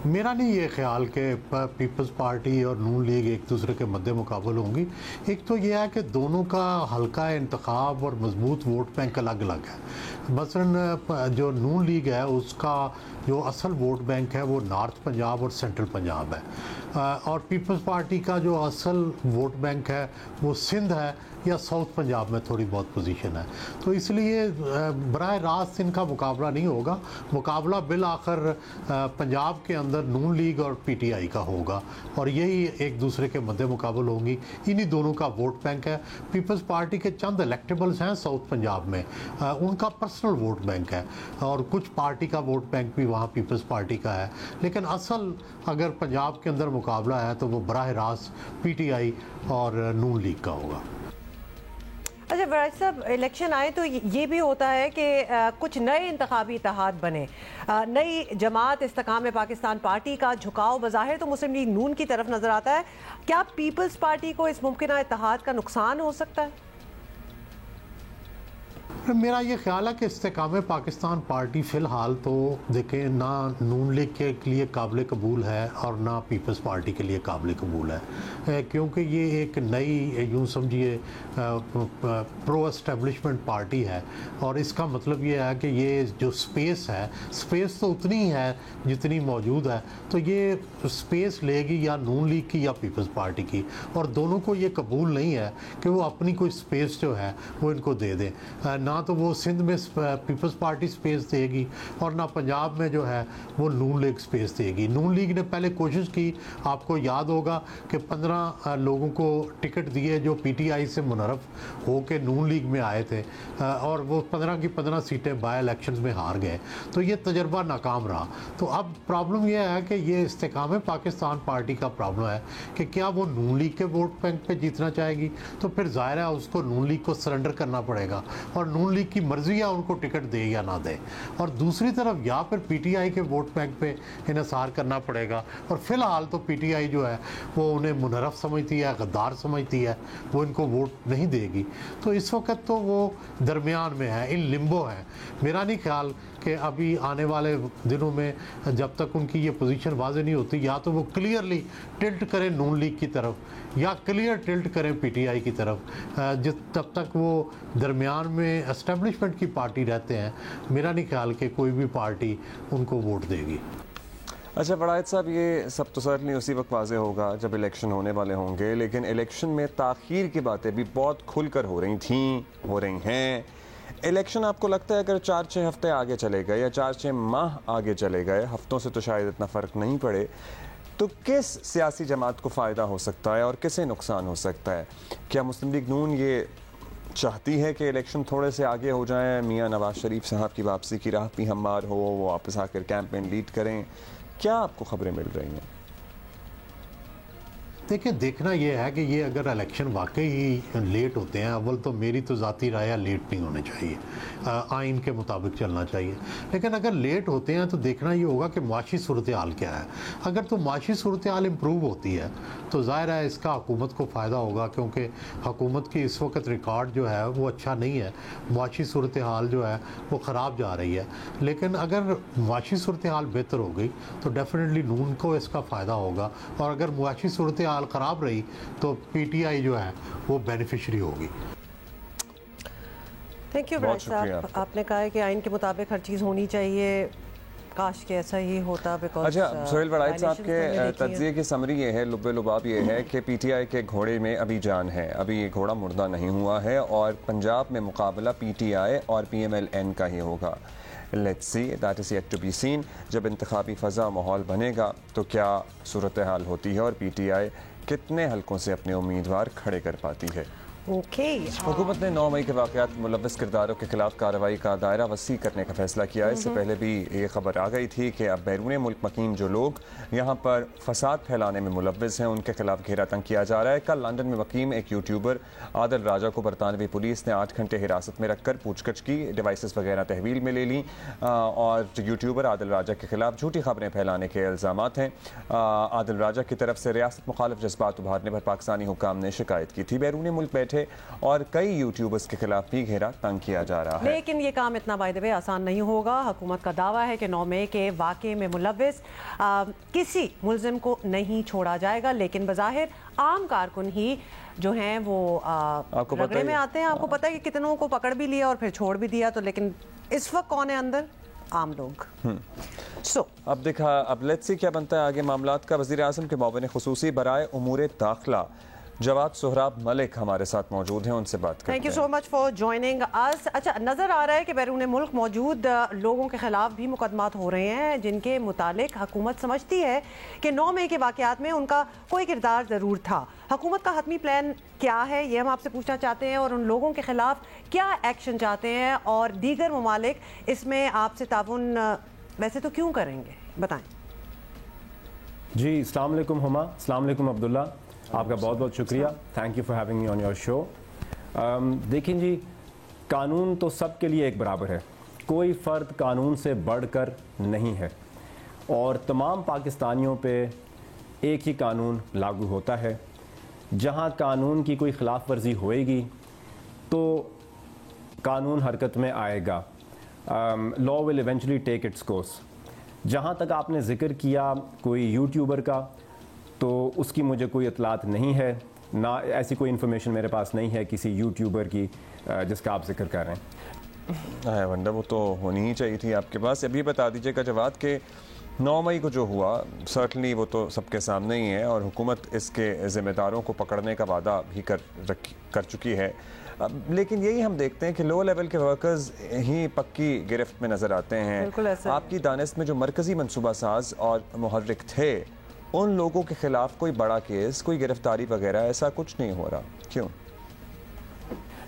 میرا نہیں یہ خیال کہ پیپلز پارٹی اور نون لیگ ایک دوسرے کے مد مقابل ہوں گی. ایک تو یہ ہے کہ دونوں کا حلقہ انتخاب اور مضبوط ووٹ بینک الگ الگ ہے. مثلا جو نون لیگ ہے اس کا جو اصل ووٹ بینک ہے وہ نارتھ پنجاب اور سینٹرل پنجاب ہے، اور پیپلز پارٹی کا جو اصل ووٹ بینک ہے وہ سندھ ہے یا ساؤتھ پنجاب میں تھوڑی بہت پوزیشن ہے. تو اس لیے براہ راست ان کا مقابلہ نہیں ہوگا. مقابلہ بالآخر پنجاب کے اندر نون لیگ اور پی ٹی آئی کا ہوگا، اور یہی ایک دوسرے کے مد مقابل ہوں گی. انہی دونوں کا ووٹ بینک ہے. پیپلز پارٹی کے چند الیکٹیبلز ہیں ساؤتھ پنجاب میں، ان کا پرسنل ووٹ بینک ہے، اور کچھ پارٹی کا ووٹ بینک بھی وہاں پیپلز پارٹی کا ہے. لیکن اصل اگر پنجاب کے اندر مقابلہ ہے تو وہ براہ راست پی ٹی آئی اور نون لیگ کا ہوگا. اچھا وڑائچ صاحب، الیکشن آئے تو یہ بھی ہوتا ہے کہ کچھ نئے انتخابی اتحاد بنے. نئی جماعت استحکام پاکستان پارٹی کا جھکاؤ بظاہر تو مسلم لیگ نون کی طرف نظر آتا ہے. کیا پیپلز پارٹی کو اس ممکنہ اتحاد کا نقصان ہو سکتا ہے؟ میرا یہ خیال ہے کہ استحکام پاکستان پارٹی فی الحال تو دیکھیں نہ نون لیگ کے لیے قابل قبول ہے اور نہ پیپلز پارٹی کے لیے قابل قبول ہے، کیونکہ یہ ایک نئی یوں سمجھیے پرو اسٹیبلشمنٹ پارٹی ہے. اور اس کا مطلب یہ ہے کہ یہ جو سپیس ہے، سپیس تو اتنی ہے جتنی موجود ہے، تو یہ سپیس لے گی یا نون لیگ کی یا پیپلز پارٹی کی، اور دونوں کو یہ قبول نہیں ہے کہ وہ اپنی کوئی سپیس جو ہے وہ ان کو دے دیں. نہ تو وہ سندھ میں پیپلز پارٹی سپیس دے گی اور نہ پنجاب میں جو ہے وہ نون لیگ سپیس دے گی. نون لیگ نے پہلے کوشش کی، آپ کو یاد ہوگا کہ 15 لوگوں کو ٹکٹ دیے جو پی ٹی آئی سے منحرف ہو کے نون لیگ میں آئے تھے، اور وہ 15 کی 15 سیٹیں بائی الیکشنز میں ہار گئے. تو یہ تجربہ ناکام رہا. تو اب پرابلم یہ ہے کہ یہ استحکام پاکستان پارٹی کا پرابلم ہے کہ کیا وہ نون لیگ کے ووٹ بینک پہ جیتنا چاہے گی، تو پھر ظاہر ہے اس کو نون لیگ کو سرنڈر کرنا پڑے گا، اور نون لیگ کی مرضی ہے ان کو ٹکٹ دے یا نہ دے. اور دوسری طرف یا پھر پی ٹی آئی کے ووٹ بینک پہ انحصار کرنا پڑے گا. اور فی الحال تو پی ٹی آئی جو ہے وہ انہیں منحرف سمجھتی ہے، غدار سمجھتی ہے، وہ ان کو ووٹ نہیں دے گی. تو اس وقت تو وہ درمیان میں ہے، ان لمبو ہے. میرا نہیں خیال کہ ابھی آنے والے دنوں میں جب تک ان کی یہ پوزیشن واضح نہیں ہوتی، یا تو وہ کلیئرلی ٹلٹ کریں نون لیگ کی طرف یا کلیئر ٹلٹ کریں پی ٹی آئی کی طرف. جب تک وہ درمیان میں اسٹیبلشمنٹ کی پارٹی رہتے ہیں، میرا نہیں خیال کہ کوئی بھی پارٹی ان کو ووٹ دے گی. اچھا وڑائچ صاحب، یہ سب تو سرٹنلی اسی وقت واضح ہوگا جب الیکشن ہونے والے ہوں گے، لیکن الیکشن میں تاخیر کی باتیں بھی بہت کھل کر ہو رہی تھیں، ہو رہی ہیں. الیکشن آپ کو لگتا ہے اگر 4-6 ہفتے آگے چلے گئے یا 4-6 ماہ آگے چلے گئے، ہفتوں سے تو شاید اتنا فرق نہیں پڑے، تو کس سیاسی جماعت کو فائدہ ہو سکتا ہے اور کسے نقصان ہو سکتا ہے؟ کیا مسلم لیگ نون یہ چاہتی ہے کہ الیکشن تھوڑے سے آگے ہو جائیں، میاں نواز شریف صاحب کی واپسی کی راہ بھی ہموار ہو، وہ واپس آ کر کیمپین لیڈ کریں؟ کیا آپ کو خبریں مل رہی ہیں؟ دیکھیں، دیکھنا یہ ہے کہ یہ اگر الیکشن واقعی ہی لیٹ ہوتے ہیں، اول تو میری تو ذاتی رائے ہے لیٹ نہیں ہونے چاہیے، آئین کے مطابق چلنا چاہیے. لیکن اگر لیٹ ہوتے ہیں تو دیکھنا یہ ہوگا کہ معاشی صورتحال کیا ہے. اگر تو معاشی صورتحال امپروو ہوتی ہے تو ظاہر ہے اس کا حکومت کو فائدہ ہوگا، کیونکہ حکومت کی اس وقت ریکارڈ جو ہے وہ اچھا نہیں ہے، معاشی صورتحال جو ہے وہ خراب جا رہی ہے. لیکن اگر معاشی صورتحال بہتر ہو گئی تو ڈیفینیٹلی نون کو اس کا فائدہ ہوگا، اور اگر معاشی صورتحال خراب رہی تو پی ٹی آئی جو ہے وہ بینیفیشری ہوگی. थैंक यू बहुत साहब, शुक्रिया। आपने कहा है कि आइन के मुताबिक हर चीज़ होनी चाहिए, काश के ऐसा ही होता। बिकॉज अच्छा, सोहेल वड़ाइच साहब के तज्जिए की समरी ये है, लुब्बे लुबाब ये है कि पीटीआई के घोड़े में अभी जान है, अभी ये घोड़ा मुर्दा नहीं हुआ है और पंजाब में मुकाबला पीटीआई और पीएमएलएन का ही होगा। Let's see, that is yet to be seen. जब इंतखाबी फ़ज़ा माहौल बनेगा तो क्या सूरत हाल होती है और पीटीआई कितने हलकों से अपने उम्मीदवार खड़े कर पाती है। ओके, हुकूमत ने 9 मई के वाक़यात में मुलव्वस किरदारों के खिलाफ कार्रवाई का दायरा वसी करने का फैसला किया है। इससे पहले भी ये खबर आ गई थी कि अब बैरून मुल्क मकीम जो लोग यहाँ पर फसाद फैलाने में मुलव्वस हैं उनके खिलाफ घेरा तंग किया जा रहा है। कल लंदन में मकीम एक यूट्यूबर आदिल राजा को बरतानवी पुलिस ने 8 घंटे हिरासत में रखकर पूछगछ की, डिवाइसेस वगैरह तहवील में ले ली और यूट्यूबर आदिल राजा के खिलाफ झूठी खबरें फैलाने के इल्ज़ामात हैं। आदिल राजा की तरफ से रियासत मुखालिफ जज्बात उभारने पर पाकिस्तानी हुकाम ने शिकायत की थी। बैरून मुल्क बैठे और कई यूट्यूबर्स के खिलाफ भी घेरा तंग किया जा रहा है। लेकिन ये काम इतना बाय द वे आसान नहीं होगा। हुकूमत का दावा है कि 9 मई के वाक़े में मुलव्वस किसी मुल्ज़िम को नहीं छोड़ा जाएगा, लेकिन बज़ाहिर आम कारकुन ही जो हैं वो रगड़े में आते हैं। आपको पता है कि कितनों को पकड़ भी लिया और फिर छोड़ भी दिया, तो लेकिन इस वक्त कौन है अंदर? आम लोग। अब लेट्स सी क्या बनता है आगे मामलात का। वज़ीर आज़म के मुआविन ख़ुसूसी बराए उमूर दाखिला जवाद सोहराब मलिक हमारे साथ मौजूद हैं, उनसे बात करते हैं। Thank you so much for joining us. अच्छा, नज़र आ रहा है कि बैरून मुल्क मौजूद लोगों के खिलाफ भी मुकदमात हो रहे हैं जिनके मुतालिक हुकूमत समझती है कि 9 मई के वाक़यात में उनका कोई किरदार ज़रूर था। हुकूमत का हतमी प्लान क्या है, ये हम आपसे पूछना चाहते हैं, और उन लोगों के खिलाफ क्या एक्शन चाहते हैं और दीगर ममालिक इसमें आपसे ताउन वैसे तो क्यों करेंगे, बताएं। जी, अस्सलाम वालेकुम हुमा, अस्सलाम वालेकुम अब्दुल्ला, आपका बहुत बहुत शुक्रिया, thank you for having me on your show. देखिए जी, कानून तो सब के लिए एक बराबर है, कोई फ़र्द कानून से बढ़कर नहीं है और तमाम पाकिस्तानियों पे एक ही कानून लागू होता है। जहां कानून की कोई ख़िलाफ़ वर्जी होएगी तो कानून हरकत में आएगा, law will eventually take its course. जहां तक आपने ज़िक्र किया कोई यूट्यूबर का, तो उसकी मुझे कोई इतलात नहीं है, ना ऐसी कोई इन्फॉर्मेशन मेरे पास नहीं है किसी यूट्यूबर की जिसका आप जिक्र कर रहे हैं। वंडा वो तो होनी ही चाहिए थी आपके पास। अभी बता दीजिएगा जवाद के 9 मई को जो हुआ, सर्टनली वो तो सबके सामने ही है और हुकूमत इसके ज़िम्मेदारों को पकड़ने का वादा भी कर चुकी है, लेकिन यही हम देखते हैं कि लो लेवल के वर्कर्स ही पक्की गिरफ्त में नज़र आते हैं। आपकी दानिश में जो मरकज़ी मनसूबा साज और मुहर्रिक थे, उन लोगों के खिलाफ कोई बड़ा केस, कोई गिरफ्तारी वगैरह ऐसा कुछ नहीं हो रहा, क्यों?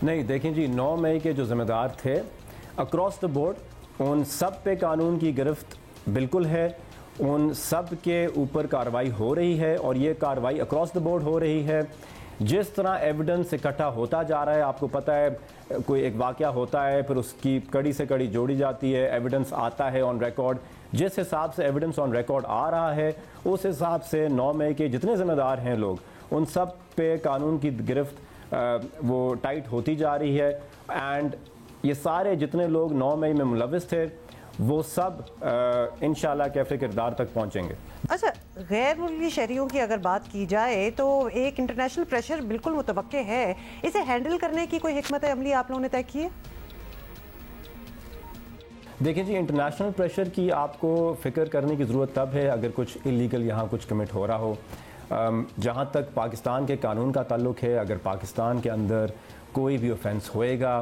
नहीं, देखें जी, 9 मई के जो ज़िम्मेदार थे अक्रॉस द बोर्ड उन सब पे कानून की गिरफ्त बिल्कुल है, उन सब के ऊपर कार्रवाई हो रही है और ये कार्रवाई अक्रॉस द बोर्ड हो रही है। जिस तरह एविडेंस इकट्ठा होता जा रहा है, आपको पता है कोई एक वाक़या होता है, फिर उसकी कड़ी से कड़ी जोड़ी जाती है, एविडेंस आता है ऑन रिकॉर्ड। जिस हिसाब से एविडेंस ऑन रिकॉर्ड आ रहा है उस हिसाब से 9 मई के जितने ज़िम्मेदार हैं लोग, उन सब पे कानून की गिरफ्त वो टाइट होती जा रही है। एंड ये सारे जितने लोग 9 मई में मुलव्वस थे वो सब इंशाल्लाह कैफ़े किरदार तक पहुँचेंगे। अच्छा, गैर मुल्की शहरियों की अगर बात की जाए तो एक इंटरनेशनल प्रेशर बिल्कुल मुतवक्के है, इसे हैंडल करने की कोई हिकमत अमली आप लोगों ने तय की है? देखिए जी, इंटरनेशनल प्रेशर की आपको फ़िक्र करने की ज़रूरत तब है अगर कुछ इलीगल यहाँ कुछ कमिट हो रहा हो। जहाँ तक पाकिस्तान के कानून का ताल्लुक़ है, अगर पाकिस्तान के अंदर कोई भी ऑफेंस होएगा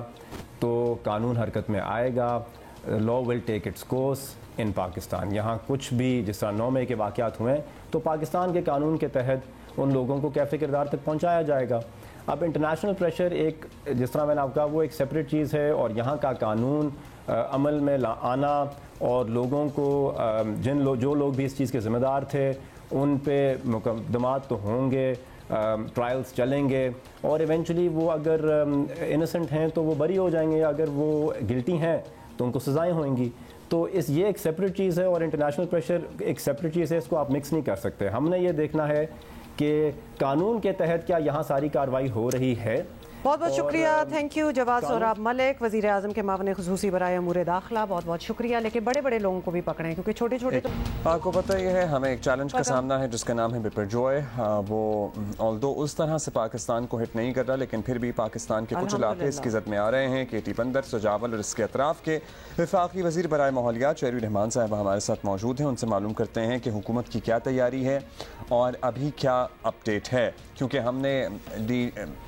तो कानून हरकत में आएगा, law will take its course in Pakistan. यहाँ कुछ भी जिस तरह 9 मई के वाक़यात हुए तो पाकिस्तान के कानून के तहत उन लोगों को कैफ़े किरदार तक पहुँचाया जाएगा। अब इंटरनेशनल प्रेशर एक, जिस तरह मैंने आपको कहा, वो एक सेपरेट चीज़ है और यहाँ का कानून अमल में आना और लोगों को जो लोग भी इस चीज़ के ज़िम्मेदार थे उन पे मुकदमात तो होंगे, ट्रायल्स चलेंगे और इवेंचुअली वो अगर इनोसेंट हैं तो वो बरी हो जाएंगे, अगर वो गिल्टी हैं तो उनको सज़ाएं होंगी। तो ये एक सेपरेट चीज़ है और इंटरनेशनल प्रेशर एक सेपरेट चीज़ है, इसको आप मिक्स नहीं कर सकते। हमने ये देखना है कि कानून के तहत क्या यहाँ सारी कार्रवाई हो रही है بہت بہت شکریہ. تھینک یو جواد سہراب ملک, وزیر اعظم کے معاون خصوصی برائے امور داخلہ. بہت بہت شکریہ. لیکن بڑے بڑے لوگوں کو بھی پکڑیں کیونکہ چھوٹے چھوٹے تو آپ کو پتہ یہ ہے ہمیں ایک چیلنج کا سامنا ہے جس کا نام ہے بپر جوائے. وہ آلدو اس طرح سے پاکستان کو ہٹ نہیں کر رہا لیکن پھر بھی پاکستان کے کچھ علاقے اس کی زد میں آ رہے ہیں. کیٹی بندر, سجاول اور اس کے اطراف کے وفاقی وزیر برائے ماحولیات شہری رحمان صاحب ہمارے ساتھ موجود ہیں. ان سے معلوم کرتے ہیں کہ حکومت کی کیا تیاری ہے اور ابھی کیا اپڈیٹ ہے, کیونکہ ہم نے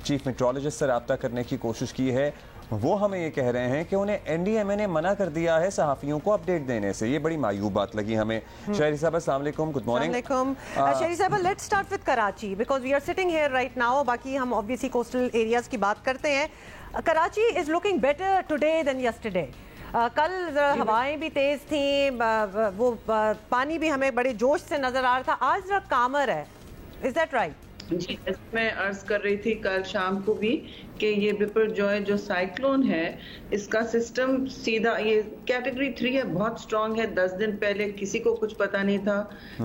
چیف میٹرولوجسٹ سے رابطہ کرنے کی کوشش کی ہے. وہ ہمیں یہ کہہ رہے ہیں کہ انہیں این ڈی ایم اے نے منع کر دیا ہے صحافیوں کو اپڈیٹ دینے سے. یہ بڑی معیوب بات لگی ہمیں. شہری صاحب السلام علیکم, گڈ مارننگ. السلام علیکم. شہری صاحب, let's start with Karachi because we are sitting here right now. باقی ہم obviously کوسٹل ایریاز کی بات کرتے ہیں. Karachi is looking better today than yesterday. کل ہوائیں بھی تیز تھیں, وہ پانی بھی ہمیں بڑے جوش سے نظر آ رہا تھا. آج ذرا کامر ہے. Is that right? جی, میں عرض کر رہی تھی کل شام کو بھی کہ یہ بپر جوائے جو سائیکلون ہے اس کا سسٹم سیدھا یہ کیٹیگری 3 ہے, بہت سٹرونگ ہے. 10 دن پہلے کسی کو کچھ پتا نہیں تھا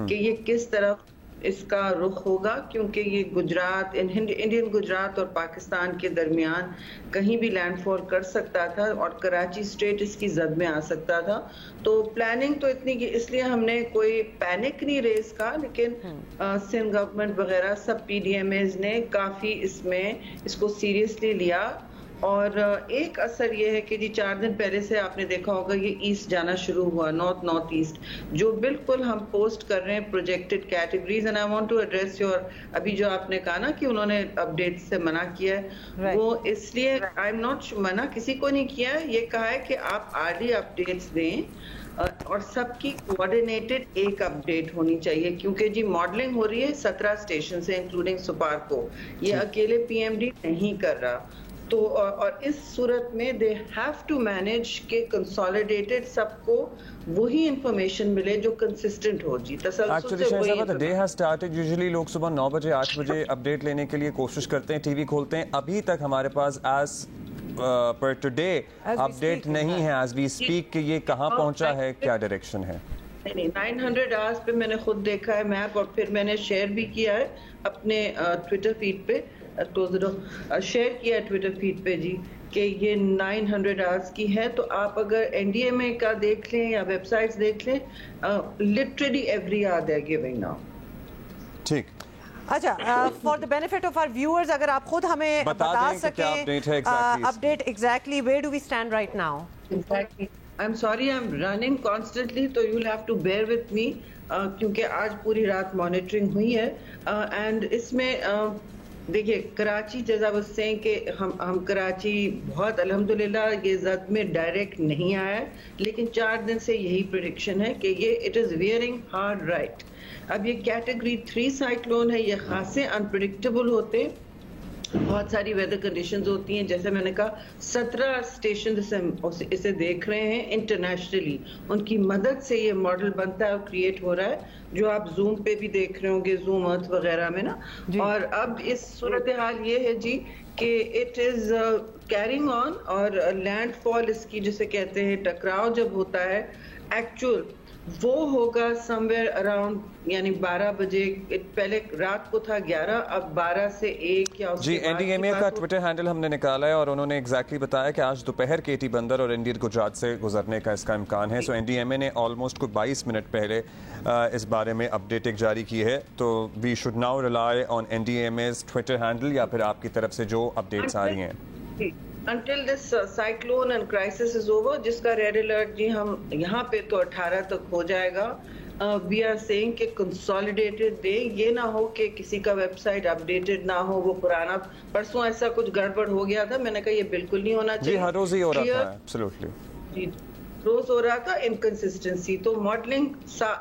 کہ یہ کس طرف اس کا رخ ہوگا, کیونکہ یہ گجرات, انڈین گجرات اور پاکستان کے درمیان کہیں بھی لینڈ فال کر سکتا تھا اور کراچی اسٹریٹ اس کی زد میں آ سکتا تھا. تو پلاننگ تو اتنی کی, اس لیے ہم نے کوئی پینک نہیں ریز کا, لیکن سندھ گورنمنٹ وغیرہ سب پی ڈی ایم ایز نے کافی اس کو سیریسلی لیا. اور ایک اثر یہ ہے کہ جی 4 دن پہلے سے آپ نے دیکھا ہوگا یہ ایسٹ جانا شروع ہوا, نارتھ ایسٹ, جو بالکل ہم پوسٹ کر رہے ہیں projected categories. And I want to address your, ابھی جو آپ نے کہا نا کہ انہوں نے اپڈیٹ سے منع کیا ہے, وہ اس لیے آئی ایم ناٹ منع کسی کو نہیں کیا ہے. یہ کہا ہے کہ آپ آرلی اپڈیٹس دیں اور سب کی کوآرڈینیٹڈ ایک اپڈیٹ ہونی چاہیے, کیونکہ جی ماڈلنگ ہو رہی ہے 17 اسٹیشن سے انکلوڈنگ سپارکو. یہ اکیلے پی ایم ڈی نہیں کر رہا. تو اور اس صورت میں دے ہیو ٹو مینیج کہ کنسولیڈیٹڈ سب کو وہی انفارمیشن ملے جو کنسسٹنٹ ہو. جی تسلسل سے وہی ڈے ہیز سٹارٹڈ. یوزلی لوگ صبح 9 بجے 8 بجے اپڈیٹ لینے کے لیے کوشش کرتے ہیں, ٹی وی کھولتے ہیں. ابھی تک ہمارے پاس ایز پر ٹوڈے اپڈیٹ نہیں ہے ایز وی اسپیک کہ یہ کہاں پہنچا ہے, کیا ڈائریکشن ہے. نہیں, 900 آورس پہ میں نے خود دیکھا ہے میپ, اور پھر میں نے شیئر بھی کیا ہے اپنے ٹویٹر فیڈ پہ, شیئر کیا ہے ٹویٹر فیڈ پہ جی کہ یہ 900 آورس کی ہے. تو آپ اگر این ڈی ایم اے کا دیکھ لیں یا ویب سائٹس دیکھ لیں, literally every hour they are giving now. ٹھیک. اچھا, for the benefit of our viewers, اگر آپ خود ہمیں بتا سکیں update exactly where do we stand right now. I'm sorry, I'm running constantly, so you'll have to bear with me, کیونکہ آج پوری رات مانیٹرنگ ہوئی ہے. اینڈ اس میں دیکھیے کراچی, جیسا واز سیئنگ کہ ہم کراچی بہت الحمدللہ یہ زد میں ڈائریکٹ نہیں آیا ہے, لیکن 4 دن سے یہی پریڈکشن ہے کہ یہ it is wearing hard right. اب یہ کیٹیگری 3 سائیکلون ہے, یہ خاصے انپریڈکٹیبل ہوتے, بہت ساری ویدر کنڈیشنز ہوتی ہیں. جیسے میں نے کہا 17 اسٹیشن اسے دیکھ رہے ہیں انٹرنیشنلی, ان کی مدد سے یہ ماڈل بنتا ہے اور کریٹ ہو رہا ہے, جو آپ زوم پہ بھی دیکھ رہے ہوں گے, زوم ارتھ وغیرہ میں نا. اور اب اس صورتحال یہ ہے جی کہ اٹ از کیرنگ آن, اور لینڈ فال اس کی جسے کہتے ہیں ٹکراؤ جب ہوتا ہے ایکچوئل, وہ ہوگا سم ویئر اراؤنڈ, یعنی 12 بجے, پہلے رات کو تھا 11, اب 12 سے 1 یا جی. این ڈی ایم اے کا ٹویٹر ہینڈل ہم نے نکالا ہے اور انہوں نے ایگزیکٹلی بتایا کہ آج دوپہر کیٹی بندر اور انڈین گجرات سے گزرنے کا اس کا امکان ہے. سو این ڈی ایم اے نے آلموسٹ کوئی 22 منٹ پہلے اس بارے میں اپڈیٹ ایک جاری کی ہے. تو we should now rely on N D M A's Twitter handle یا پھر آپ کی طرف سے جو اپڈیٹس آ رہی ہیں. Until this cyclone and crisis is over, جس کا ریڈ الرٹ جی ہم یہاں پہ تو 18 تک ہو جائے گا. وی آر سیئنگ کہ کنسولیڈیٹڈ دے, یہ نہ ہو کہ کسی کا ویب سائٹ اپڈیٹڈ نہ ہو, وہ پرانا پرسوں ایسا کچھ گڑبڑ ہو گیا تھا, میں نے کہا یہ بالکل نہیں ہونا چاہیے. جی ہر روز ہی ہو رہا تھا, ایبسلیوٹلی جی روز ہو رہا تھا انکنسسٹنسی. تو ماڈلنگ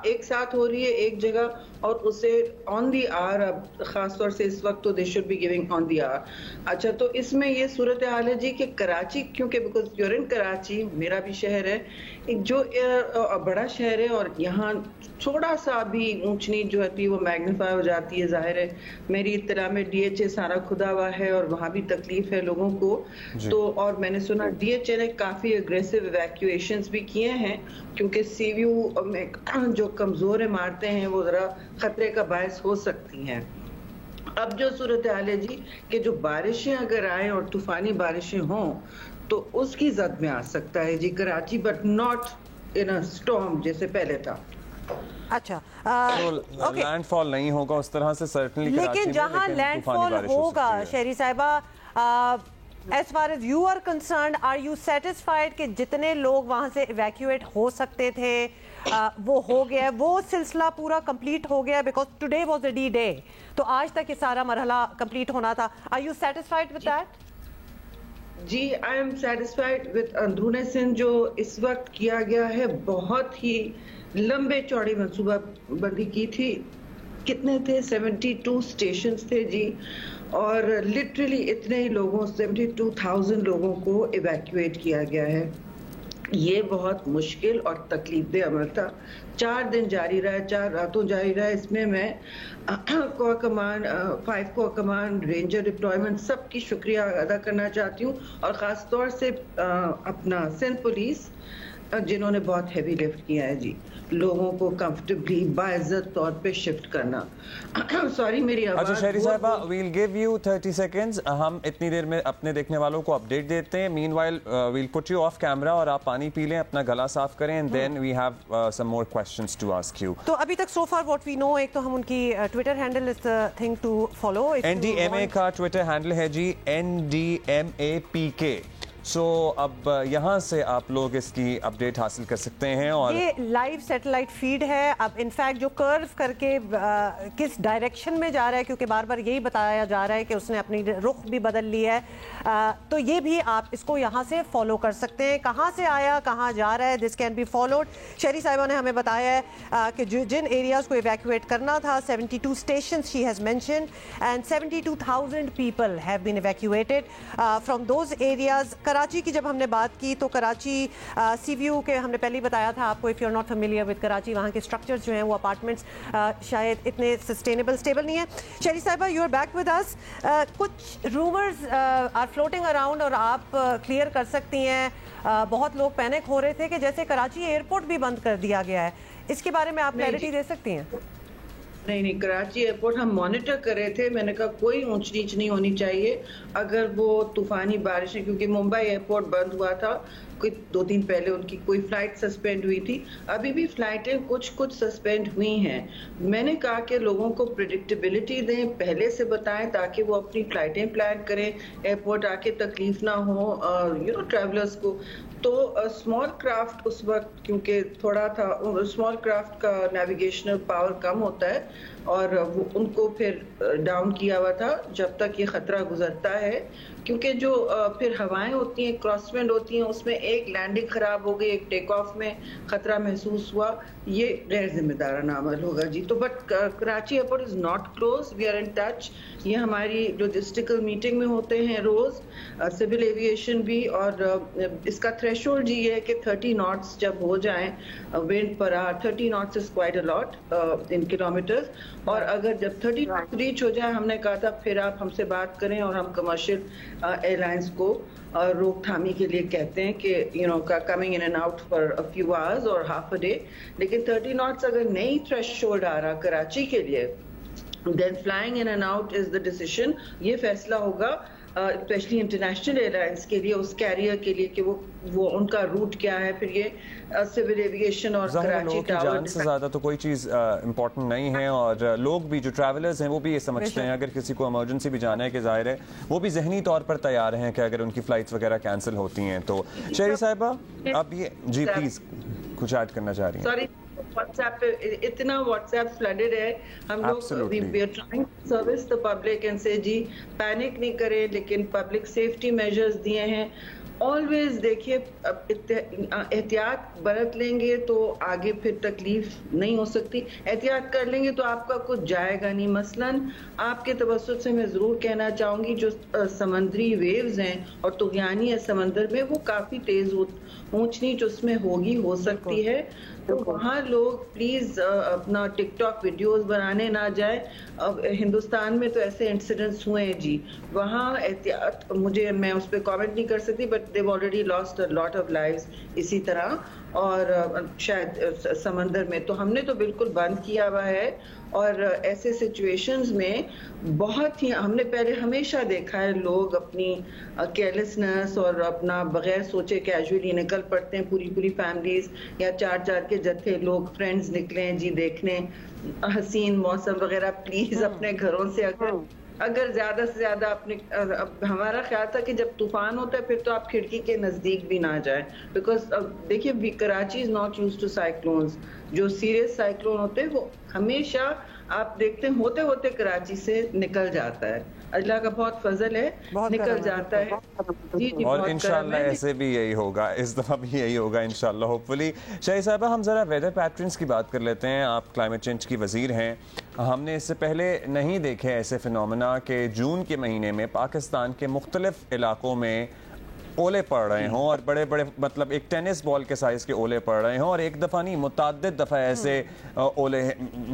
ایک ساتھ ہو رہی ہے ایک جگہ, اور اسے آن دی آر, اب خاص طور سے اس وقت تو they should be giving on the air. اچھا, تو اس میں یہ صورتحال ہے جی کہ کراچی, کیونکہ بیکاز یور ان کراچی, میرا بھی شہر ہے, جو بڑا شہر ہے, اور یہاں تھوڑا سا بھی اونچ نیچ جو ہوتی ہے وہ میگنیفائی ہو جاتی ہے. ظاہر ہے میری اطلاع میں ڈی ایچ اے سارا کھدا ہوا ہے اور وہاں بھی تکلیف ہے لوگوں کو. تو اور میں نے سنا ڈی ایچ اے نے کافی اگریسو ایویکویشنز بھی کیے ہیں, کیونکہ سی ویو میں جو کمزور عمارتیں ہیں وہ ذرا خطرے کا باعث ہو سکتی ہیں. اب جو صورتحال ہے جی کہ جو بارشیں اگر آئیں اور طوفانی بارشیں ہوں تو اس کی زد میں آ سکتا ہے جی Karachi, but not in a storm جیسے پہلے تھا. اچھا لینڈ فال نہیں ہوگا اس طرح سے سرٹنلی, لیکن جہاں لینڈ فال ہوگا شہری صاحبہ, as far as you are concerned, are you satisfied کہ جتنے لوگ وہاں سے ایویکیویٹ ہو سکتے تھے وہ ہو گیا, وہ سلسلہ پورا کمپلیٹ ہو گیا, because today was a D day, تو آج تک یہ سارا مرحلہ کمپلیٹ ہونا تھا. Are you satisfied with that? جی آئی ایم سیٹسفائڈ وتھ اندرون سندھ جو اس وقت کیا گیا ہے. بہت ہی لمبے چوڑی منصوبہ بندی کی تھی. کتنے تھے؟ 72 اسٹیشنز تھے جی, اور لٹرلی اتنے ہی لوگوں 72,000 لوگوں کو ایویکویٹ کیا گیا ہے. یہ بہت مشکل اور تکلیف دہ عمل تھا. 4 دن جاری رہا, 4 راتوں جاری رہا. اس میں میں کوہ کمان, 5 کوہ کمان, رینجر ڈپلائمنٹ سب کی شکریہ ادا کرنا چاہتی ہوں, اور خاص طور سے اپنا سندھ پولیس جنہوں نے بہت ہیوی لفٹ کیا ہے جی, لوگوں کو کمفرٹیبلی باعزت طور پہ شفٹ کرنا. سوری میری آواز. اچھا شہری صاحبہ, ویل گیو یو 30 سیکنڈز. ہم اتنی دیر میں اپنے دیکھنے والوں کو اپڈیٹ دیتے ہیں. Meanwhile we'll put you off camera, اور آپ پانی پی لیں, اپنا گلا صاف کریں, and then we have some more questions to ask you. تو ابھی تک سو فار واٹ وی نو, ایک تو ہم ان کی Twitter handle is the thing to follow. NDMA کا ٹویٹر ہینڈل ہے جی NDMAPK. سو اب یہاں سے آپ لوگ اس کی اپڈیٹ حاصل کر سکتے ہیں, اور یہ لائیو سیٹلائٹ فیڈ ہے. اب انفیکٹ جو کرو کر کے کس ڈائریکشن میں جا رہا ہے, کیونکہ بار بار یہی بتایا جا رہا ہے کہ اس نے اپنی رخ بھی بدل لیا ہے, تو یہ بھی آپ اس کو یہاں سے فالو کر سکتے ہیں. کہاں سے آیا, کہاں جا رہا ہے, دس کین بی فالوڈ. شہری صاحبہ نے ہمیں بتایا ہے کہ جن ایریاز کو ایویکویٹ کرنا تھا, 72 stations she has mentioned, and 72,000 people have been ایویکویٹڈ from those areas. Karachi کی جب ہم نے بات کی تو کراچی سی ویو کے ہم نے پہلے ہی بتایا تھا آپ کو, if you are not familiar with Karachi, وہاں کے اسٹرکچرز جو ہیں وہ اپارٹمنٹس شاید اتنے سسٹینیبل اسٹیبل نہیں ہیں. شہری صاحبہ you are back with us. کچھ رومرز آر فلوٹنگ اراؤنڈ اور آپ کلیئر کر سکتی ہیں. بہت لوگ پینک ہو رہے تھے کہ جیسے کراچی ایئرپورٹ بھی بند کر دیا گیا ہے, اس کے بارے میں آپ کلیئرٹی دے سکتی ہیں؟ نہیں, کراچی ایئرپورٹ ہم مانیٹر کر رہے تھے. میں نے کہا کوئی اونچ نیچ نہیں ہونی چاہیے اگر وہ طوفانی بارشیں, کیونکہ ممبئی ایئرپورٹ بند ہوا تھا کوئی 2 دن پہلے, ان کی کوئی فلائٹ سسپینڈ ہوئی تھی. ابھی بھی فلائٹیں کچھ سسپینڈ ہوئی ہیں. میں نے کہا کہ لوگوں کو پریڈکٹیبلٹی دیں, پہلے سے بتائیں تاکہ وہ اپنی فلائٹیں پلان کریں, ایئرپورٹ آ کے تکلیف نہ ہو ٹریولرز کو. تو اسمال کرافٹ اس وقت کیونکہ تھوڑا تھا, اسمال کرافٹ کا نیویگیشنل پاور کم ہوتا ہے, اور وہ ان کو پھر ڈاؤن کیا ہوا تھا جب تک یہ خطرہ گزرتا ہے, کیونکہ جو پھر ہوائیں ہوتی ہیں, کراس ونڈ ہوتی ہیں, اس میں ایک لینڈنگ خراب ہو گئی, ایک ٹیک آف میں خطرہ محسوس ہوا, یہ غیر ذمہ دارانہ عمل ہوگا جی. تو but Karachi airport is not close, we are in touch. یہ ہماری لاجسٹیکل میٹنگ میں ہوتے ہیں روز, سول ایویشن بھی, اور اس کا تھریش ہولڈ جی یہ ہے کہ 30 ناٹس جب ہو جائیں ونڈ پر آر, 30 knots is quite a lot in kilometres, اور اگر جب 30 ناٹس ریچ ہو جائے, ہم نے کہا تھا پھر آپ ہم سے بات کریں, اور ہم کمرشل ایئر لائنس کو روک تھامی کے لیے کہتے ہیں کہ coming in and out for a few hours اور ہاف اے ڈے. لیکن 30 ناٹس اگر نئی تھریش ہولڈ آ رہا کراچی کے لیے, then flying in and out is the decision. یہ فیصلہ ہوگا اسپیشلی انٹرنیشنل ایئر لائنس کے لیے, اس کیریئر کے لیے کہ وہ ان کا روٹ کیا ہے. پھر یہ سول ایویشن اور کراچی ٹاور, جان سے زیادہ تو کوئی چیز امپورٹنٹ نہیں ہے, اور لوگ بھی جو ٹریولرز ہیں وہ بھی یہ سمجھتے ہیں اگر کسی کو ایمرجنسی بھی جانا ہے کہ ظاہر ہے وہ بھی ذہنی طور پر تیار ہیں کہ اگر ان کی فلائٹس وغیرہ کینسل ہوتی ہیں. تو شہری صاحبہ اب یہ جی پلیز کچھ ایڈ کرنا چاہ رہی ہیں؟ سوری, واٹس ایپ پہ اتنا واٹس ایپ فلڈڈ ہے, ہم لوگ we are trying to service the public and سے جی پینک نہیں کریں, لیکن پبلک سیفٹی میجرز دیے ہیں. آلویز دیکھیے احتیاط برت لیں گے تو آگے پھر تکلیف نہیں ہو سکتی, احتیاط کر لیں گے تو آپ کا کچھ جائے گا نہیں. مثلاً آپ کے توسط سے میں ضرور کہنا چاہوں گی جو سمندری ویوز ہیں اور طغیانی ہے سمندر میں, وہ کافی تیز اونچ نیچ اس میں ہو سکتی ہے. تو وہاں لوگ پلیز اپنا ٹک ٹاک ویڈیوز بنانے نہ جائیں. اب ہندوستان میں تو ایسے انسیڈنٹس ہوئے ہیں جی, وہاں احتیاط, میں اس پہ کامنٹ نہیں کر سکتی, but they've already lost a lot of lives اسی طرح, اور شاید سمندر میں. تو ہم نے تو بالکل بند کیا ہوا ہے, اور ایسے سچویشنز میں بہت ہی ہم نے پہلے ہمیشہ دیکھا ہے لوگ اپنی کیئرلیسنس اور اپنا بغیر سوچے کیجولی نکل پڑتے ہیں، پوری فیملیز یا 4 کے جتھے لوگ فرینڈز نکلیں جی دیکھنے حسین موسم وغیرہ، پلیز اپنے گھروں سے اگر زیادہ سے زیادہ اپنے ہمارا خیال تھا کہ جب طوفان ہوتا ہے پھر تو آپ کھڑکی کے نزدیک بھی نہ جائیں، بیکاز دیکھیے Karachi is not used to cyclones, جو سیریس سائیکلون ہوتے ہیں وہ ہمیشہ آپ دیکھتے ہیں ہوتے کراچی سے نکل جاتا ہے، اللہ کا بہت فضل ہے، نکل جاتا ہے جی اور انشاءاللہ ایسے بھی یہی ہوگا، اس دفعہ بھی یہی ہوگا انشاءاللہ ہوپ فلی۔ شاہی صاحبہ ہم ذرا ویدر پیٹرنز کی بات کر لیتے ہیں، آپ کلائمیٹ چینج کی وزیر ہیں، ہم نے اس سے پہلے نہیں دیکھے ایسے فینومنا کہ جون کے مہینے میں پاکستان کے مختلف علاقوں میں اولے پڑ رہے ہوں اور بڑے مطلب ایک ٹینس بال کے سائز کے اولے پڑ رہے ہوں، اور ایک دفعہ نہیں متعدد دفعہ ایسے اولے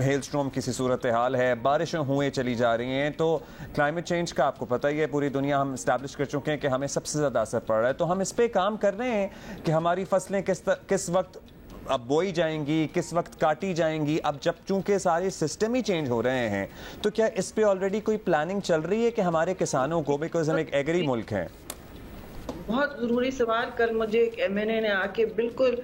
ہیل سٹورم کی صورتحال ہے، بارشیں ہوئے چلی جا رہی ہیں۔ تو کلائمیٹ چینج کا آپ کو پتہ ہی ہے، پوری دنیا ہم اسٹیبلش کر چکے ہیں کہ ہمیں سب سے زیادہ اثر پڑ رہا ہے، تو ہم اس پہ کام کر رہے ہیں کہ ہماری فصلیں کس وقت اب بوئی جائیں گی، کس وقت کاٹی جائیں گی، اب جب چونکہ سارے سسٹم ہی چینج ہو رہے ہیں تو کیا اس پہ آلریڈی کوئی پلاننگ چل رہی ہے کہ ہمارے کسانوں کو، بیکاز ہم ایک ایگری ملک ہیں؟ بہت ضروری سوال۔ کل مجھے ایک ایم این اے نے آ کے بالکل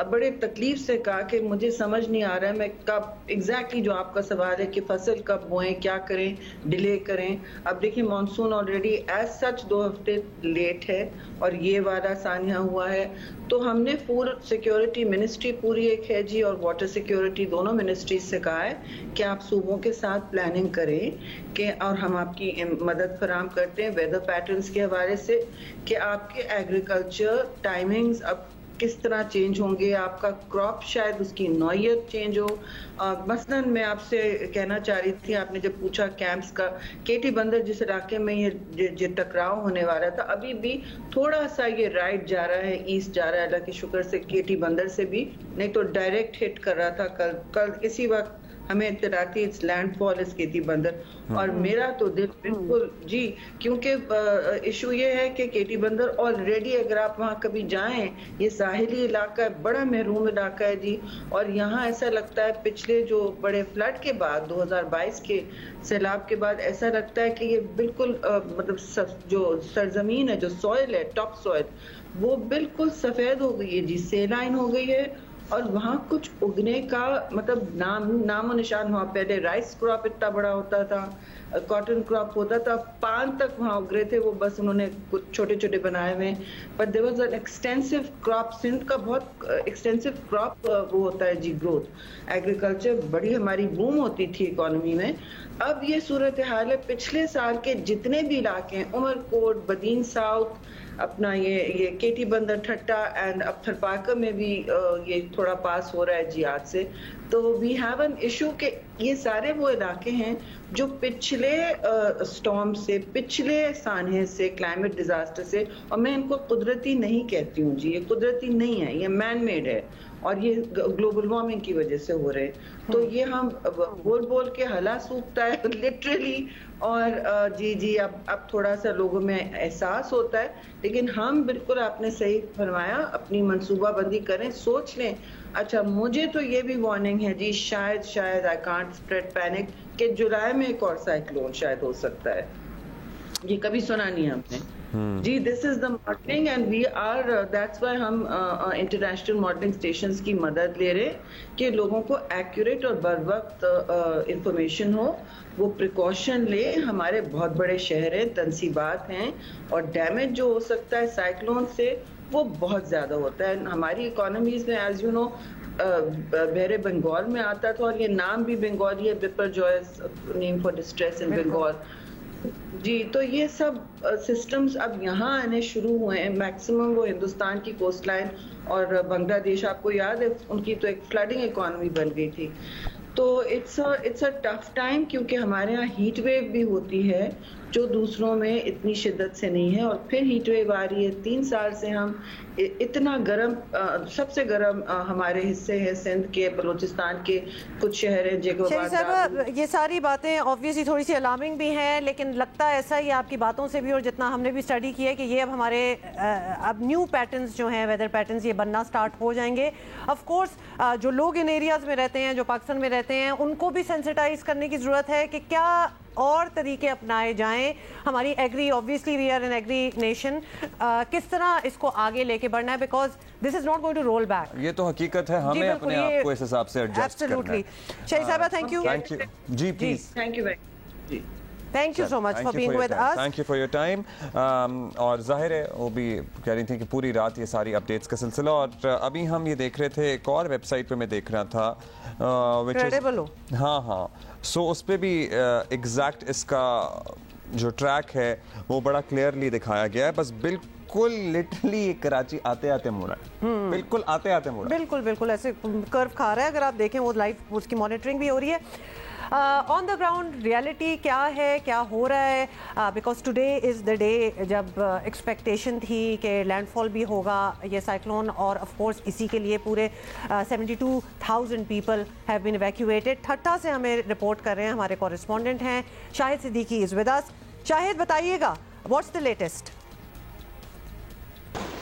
بڑے تکلیف سے کہا کہ مجھے سمجھ نہیں آ رہا ہے میں کب ایگزیکٹلی جو آپ کا سوال ہے کہ فصل کب بوئیں، کیا کریں، ڈیلے کریں۔ اب دیکھیں مانسون آلریڈی ایز سچ 2 ہفتے لیٹ ہے اور یہ والا ثانیہ ہوا ہے، تو ہم نے فوڈ سیکیورٹی منسٹری پوری ایک ہے جی اور واٹر سیکیورٹی دونوں منسٹریز سے کہا ہے کہ آپ صوبوں کے ساتھ پلاننگ کریں کہ اور ہم آپ کی مدد فراہم کرتے ہیں ویدر پیٹرنز کے حوالے سے کہ آپ کے ایگریکلچر ٹائمنگز اب کس طرح چینج ہوں گے، آپ کا کراپ شاید اس کی نوعیت چینج ہو۔ مثلاً میں آپ سے کہنا چاہ رہی تھی، آپ نے جب پوچھا کیمپس کا، کیٹی بندر جس علاقے میں یہ ٹکراؤ ہونے والا تھا ابھی بھی تھوڑا سا یہ رائٹ جا رہا ہے، ایسٹ جا رہا ہے، اللہ کی شکر سے کیٹی بندر سے بھی، نہیں تو ڈائریکٹ ہٹ کر رہا تھا کل اسی وقت ہمیں اطلاع تھی its landfall is Keti Bandar, اور میرا تو دل بالکل جی، کیونکہ ایشو یہ ہے کہ کیٹی بندر آلریڈی اگر آپ وہاں کبھی جائیں، یہ ساحلی علاقہ ہے، بڑا محروم علاقہ ہے جی، اور یہاں ایسا لگتا ہے پچھلے جو بڑے فلڈ کے بعد 2022 کے سیلاب کے بعد ایسا لگتا ہے کہ یہ بالکل مطلب جو سرزمین ہے، جو سوئل ہے، ٹاپ سوئل، وہ بالکل سفید ہو گئی ہے جی، سیلائن ہو گئی ہے، اور وہاں کچھ اگنے کا مطلب نام و نشان، وہاں پہلے رائس کراپ اتنا بڑا ہوتا تھا، کاٹن کراپ ہوتا تھا، پان تک وہاں اگ رہے تھے، وہ بس انہوں نے کچھ چھوٹے بنائے ہوئے، but there was an extensive crop, Sindh کا بہت ایکسٹینسو کراپ وہ ہوتا ہے جی، گروتھ، ایگریکلچر بڑی ہماری بوم ہوتی تھی اکانومی میں۔ اب یہ صورتحال ہے، پچھلے سال کے جتنے بھی علاقے ہیں، عمر کوٹ، بدین ساؤتھ، اپنا یہ کیٹی بندر ٹھٹا اینڈ اب تھرپاکر میں بھی یہ تھوڑا پاس ہو رہا ہے جی آج سے، تو وی ہیو این ایشو کہ یہ سارے وہ علاقے ہیں جو پچھلے اسٹارم سے، پچھلے سانحے سے، کلائمیٹ ڈیزاسٹر سے، اور میں ان کو قدرتی نہیں کہتی ہوں جی، یہ قدرتی نہیں ہے، یہ مین میڈ ہے، اور یہ گلوبل وارمنگ کی وجہ سے ہو رہے، تو یہ ہم بول کے ہلا سوکھتا ہے لٹرلی، اور جی اب تھوڑا سا لوگوں میں احساس ہوتا ہے، لیکن ہم بالکل آپ نے صحیح فرمایا، اپنی منصوبہ بندی کریں، سوچ لیں۔ اچھا مجھے تو یہ بھی وارننگ ہے جی، شاید آئی کانٹ اسپریڈ پینک کہ جولائی میں ایک اور سائیکلون شاید ہو سکتا ہے، یہ کبھی سنا نہیں ہم نے جی۔ This is the modelling and we are that's why ہم انٹرنیشنل ماڈلنگ اسٹیشنز کی مدد لے رہے کہ لوگوں کو ایکوریٹ اور بر وقت انفارمیشن ہو، وہ پریکاشن لے۔ ہمارے بہت بڑے شہر ہیں، تنصیبات ہیں، اور ڈیمیج جو ہو سکتا ہے سائیکلون سے وہ بہت زیادہ ہوتا ہے۔ ہماری اکانومیز میں ایز یو نو بحر بنگال میں آتا تھا، اور یہ نام بھی بنگالی ہے، بپر جوائز نیم فار ڈسٹریس ان بنگال جی، تو یہ سب سسٹمز اب یہاں آنے شروع ہوئے ہیں، میکسیمم وہ ہندوستان کی کوسٹ لائن اور بنگلہ دیش، آپ کو یاد ہے ان کی تو ایک فلڈنگ اکانومی بن گئی تھی، تو اٹس اے ٹف ٹائم، کیونکہ ہمارے ہاں ہیٹ ویو بھی ہوتی ہے، जो दूसरों में इतनी शिद्दत से नहीं है। और फिर हीट वेव आ रही है। 3 साल से हम इतना गर्म, सबसे गर्म हमारे हिस्से हैं, सिंध के, बलूचिस्तान के कुछ शहर हैं, जैकोबाबाद। ये सारी बातें ऑब्वियसली थोड़ी सी अलार्मिंग भी हैं, लेकिन लगता है ऐसा ही आपकी बातों से भी और जितना हमने भी स्टडी किया है कि ये अब हमारे अब न्यू पैटर्न्स जो हैं, वेदर पैटर्न्स, ये बनना स्टार्ट हो जाएंगे। ऑफ कोर्स जो लोग इन एरियाज में रहते हैं, जो पाकिस्तान में रहते हैं, उनको भी सेंसिटाइज करने की ज़रूरत है कि क्या और तरीके अपनाए जाएं। हमारी agri, obviously we are an agri nation, किस तरह इसको आगे लेके बढ़ना है, because this is not going to roll back. ये तो हकीकत है, हमें अपने आप को इस हिसाब से एडजस्ट करना है। शाही साहबा, थैंक यू। जी please. Thank you very much. Thank you so much for being with us. Thank you for your time. और जाहिर है वो भी कह रही थी कि पूरी रात ये सारी अपडेट्स का सिलसिला, और अभी हम ये देख रहे थे एक और वेबसाइट पे मैं देख रहा था, हाँ, सो उस पर भी एग्जैक्ट इसका जो ट्रैक है वो बड़ा क्लियरली दिखाया गया है। बस बिल्कुल लिटरली कराची आते आते मुड़ा है, बिल्कुल आते आते मुड़ा, बिल्कुल ऐसे कर्व खा रहा है। अगर आप देखें वो लाइव उसकी मॉनिटरिंग भी हो रही है। ऑन द ग्राउंड रियलिटी क्या है, क्या हो रहा है, because today is the day जब एक्सपेक्टेशन थी कि लैंडफॉल भी होगा ये साइक्लोन, और ऑफ कोर्स इसी के लिए पूरे 72,000 पीपल हैव बीन इवैक्यूएटेड। ठट्टा से हमें रिपोर्ट कर रहे हैं हमारे कॉरेस्पॉन्डेंट हैं Shahid Siddiqui is with us. Shahid, बताइएगा व्हाट्स द लेटेस्ट?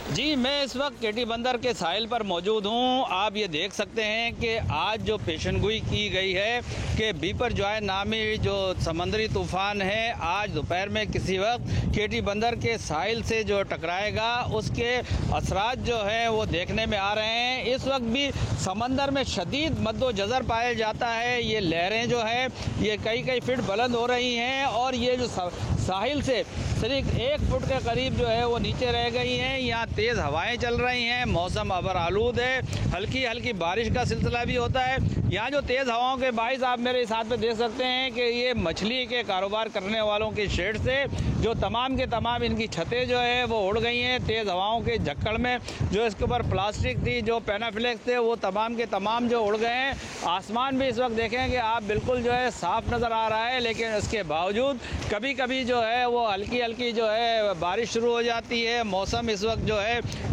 जी, मैं इस वक्त केटी बंदर के साहिल पर मौजूद हूँ। आप ये देख सकते हैं कि आज जो पेशनगोई की गई है कि बिपरजॉय नामी जो समंदरी तूफान है आज दोपहर में किसी वक्त केटी बंदर के साहिल से जो टकराएगा, उसके असरात जो है वो देखने में आ रहे हैं। इस वक्त भी समंदर में शदीद मद्दोजज़र पाया जाता है। ये लहरें जो है ये कई फीट बुलंद हो रही हैं, और ये जो साहिल से सिर्फ 1 फुट के करीब जो है वो नीचे रह गई हैं। यहाँ तेज़ हवाएं चल रही हैं, मौसम अबर आलूद है, हल्की बारिश का सिलसिला भी होता है। यहाँ जो तेज़ हवाओं के बाइस आप मेरे साथ पे देख सकते हैं कि ये मछली के कारोबार करने वालों के शेड से जो तमाम के तमाम इनकी छतें जो है वो उड़ गई हैं तेज़ हवाओं के झक्कड़ में। जो इसके ऊपर प्लास्टिक थी, जो पेनाफ्लेक्स थे, वो तमाम के तमाम जो उड़ गए हैं। आसमान भी इस वक्त देखें कि आप बिल्कुल जो है साफ़ नज़र आ रहा है, लेकिन इसके बावजूद कभी जो है वो हल्की जो है बारिश शुरू हो जाती है। मौसम इस वक्त जो है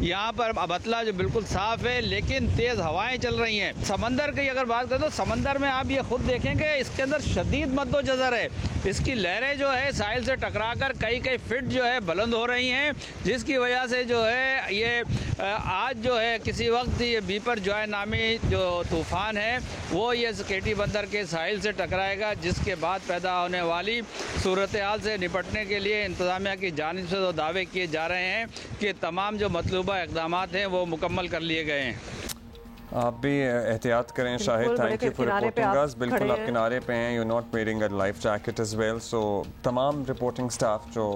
यहाँ पर बतला जो बिल्कुल साफ़ है, लेकिन तेज़ हवाएं चल रही हैं। समंदर की अगर बात करें तो समंदर में आप ये खुद देखेंगे इसके अंदर शदीद मद्दोजज़र है। इसकी लहरें जो है साहिल से टकराकर कई फीट जो है बुलंद हो रही हैं, जिसकी वजह से जो है ये आज जो है किसी वक्त ये बिपरजॉय नामी जो तूफ़ान है वो ये केटी बंदर के साहिल से टकराएगा, जिसके बाद पैदा होने वाली सूरत हाल से निपटने के लिए इंतज़ामिया की जानिब से तो दावे किए जा रहे हैं कि तमाम जो मतलूबा इक़दामात हैं वो मुकम्मल कर लिए गए हैं। आप भी एहतियात करें Shahid, thank you for reporting us. बिल्कुल आप किनारे पे हैं, you not wearing a life jacket as well. So तमाम रिपोर्टिंग स्टाफ जो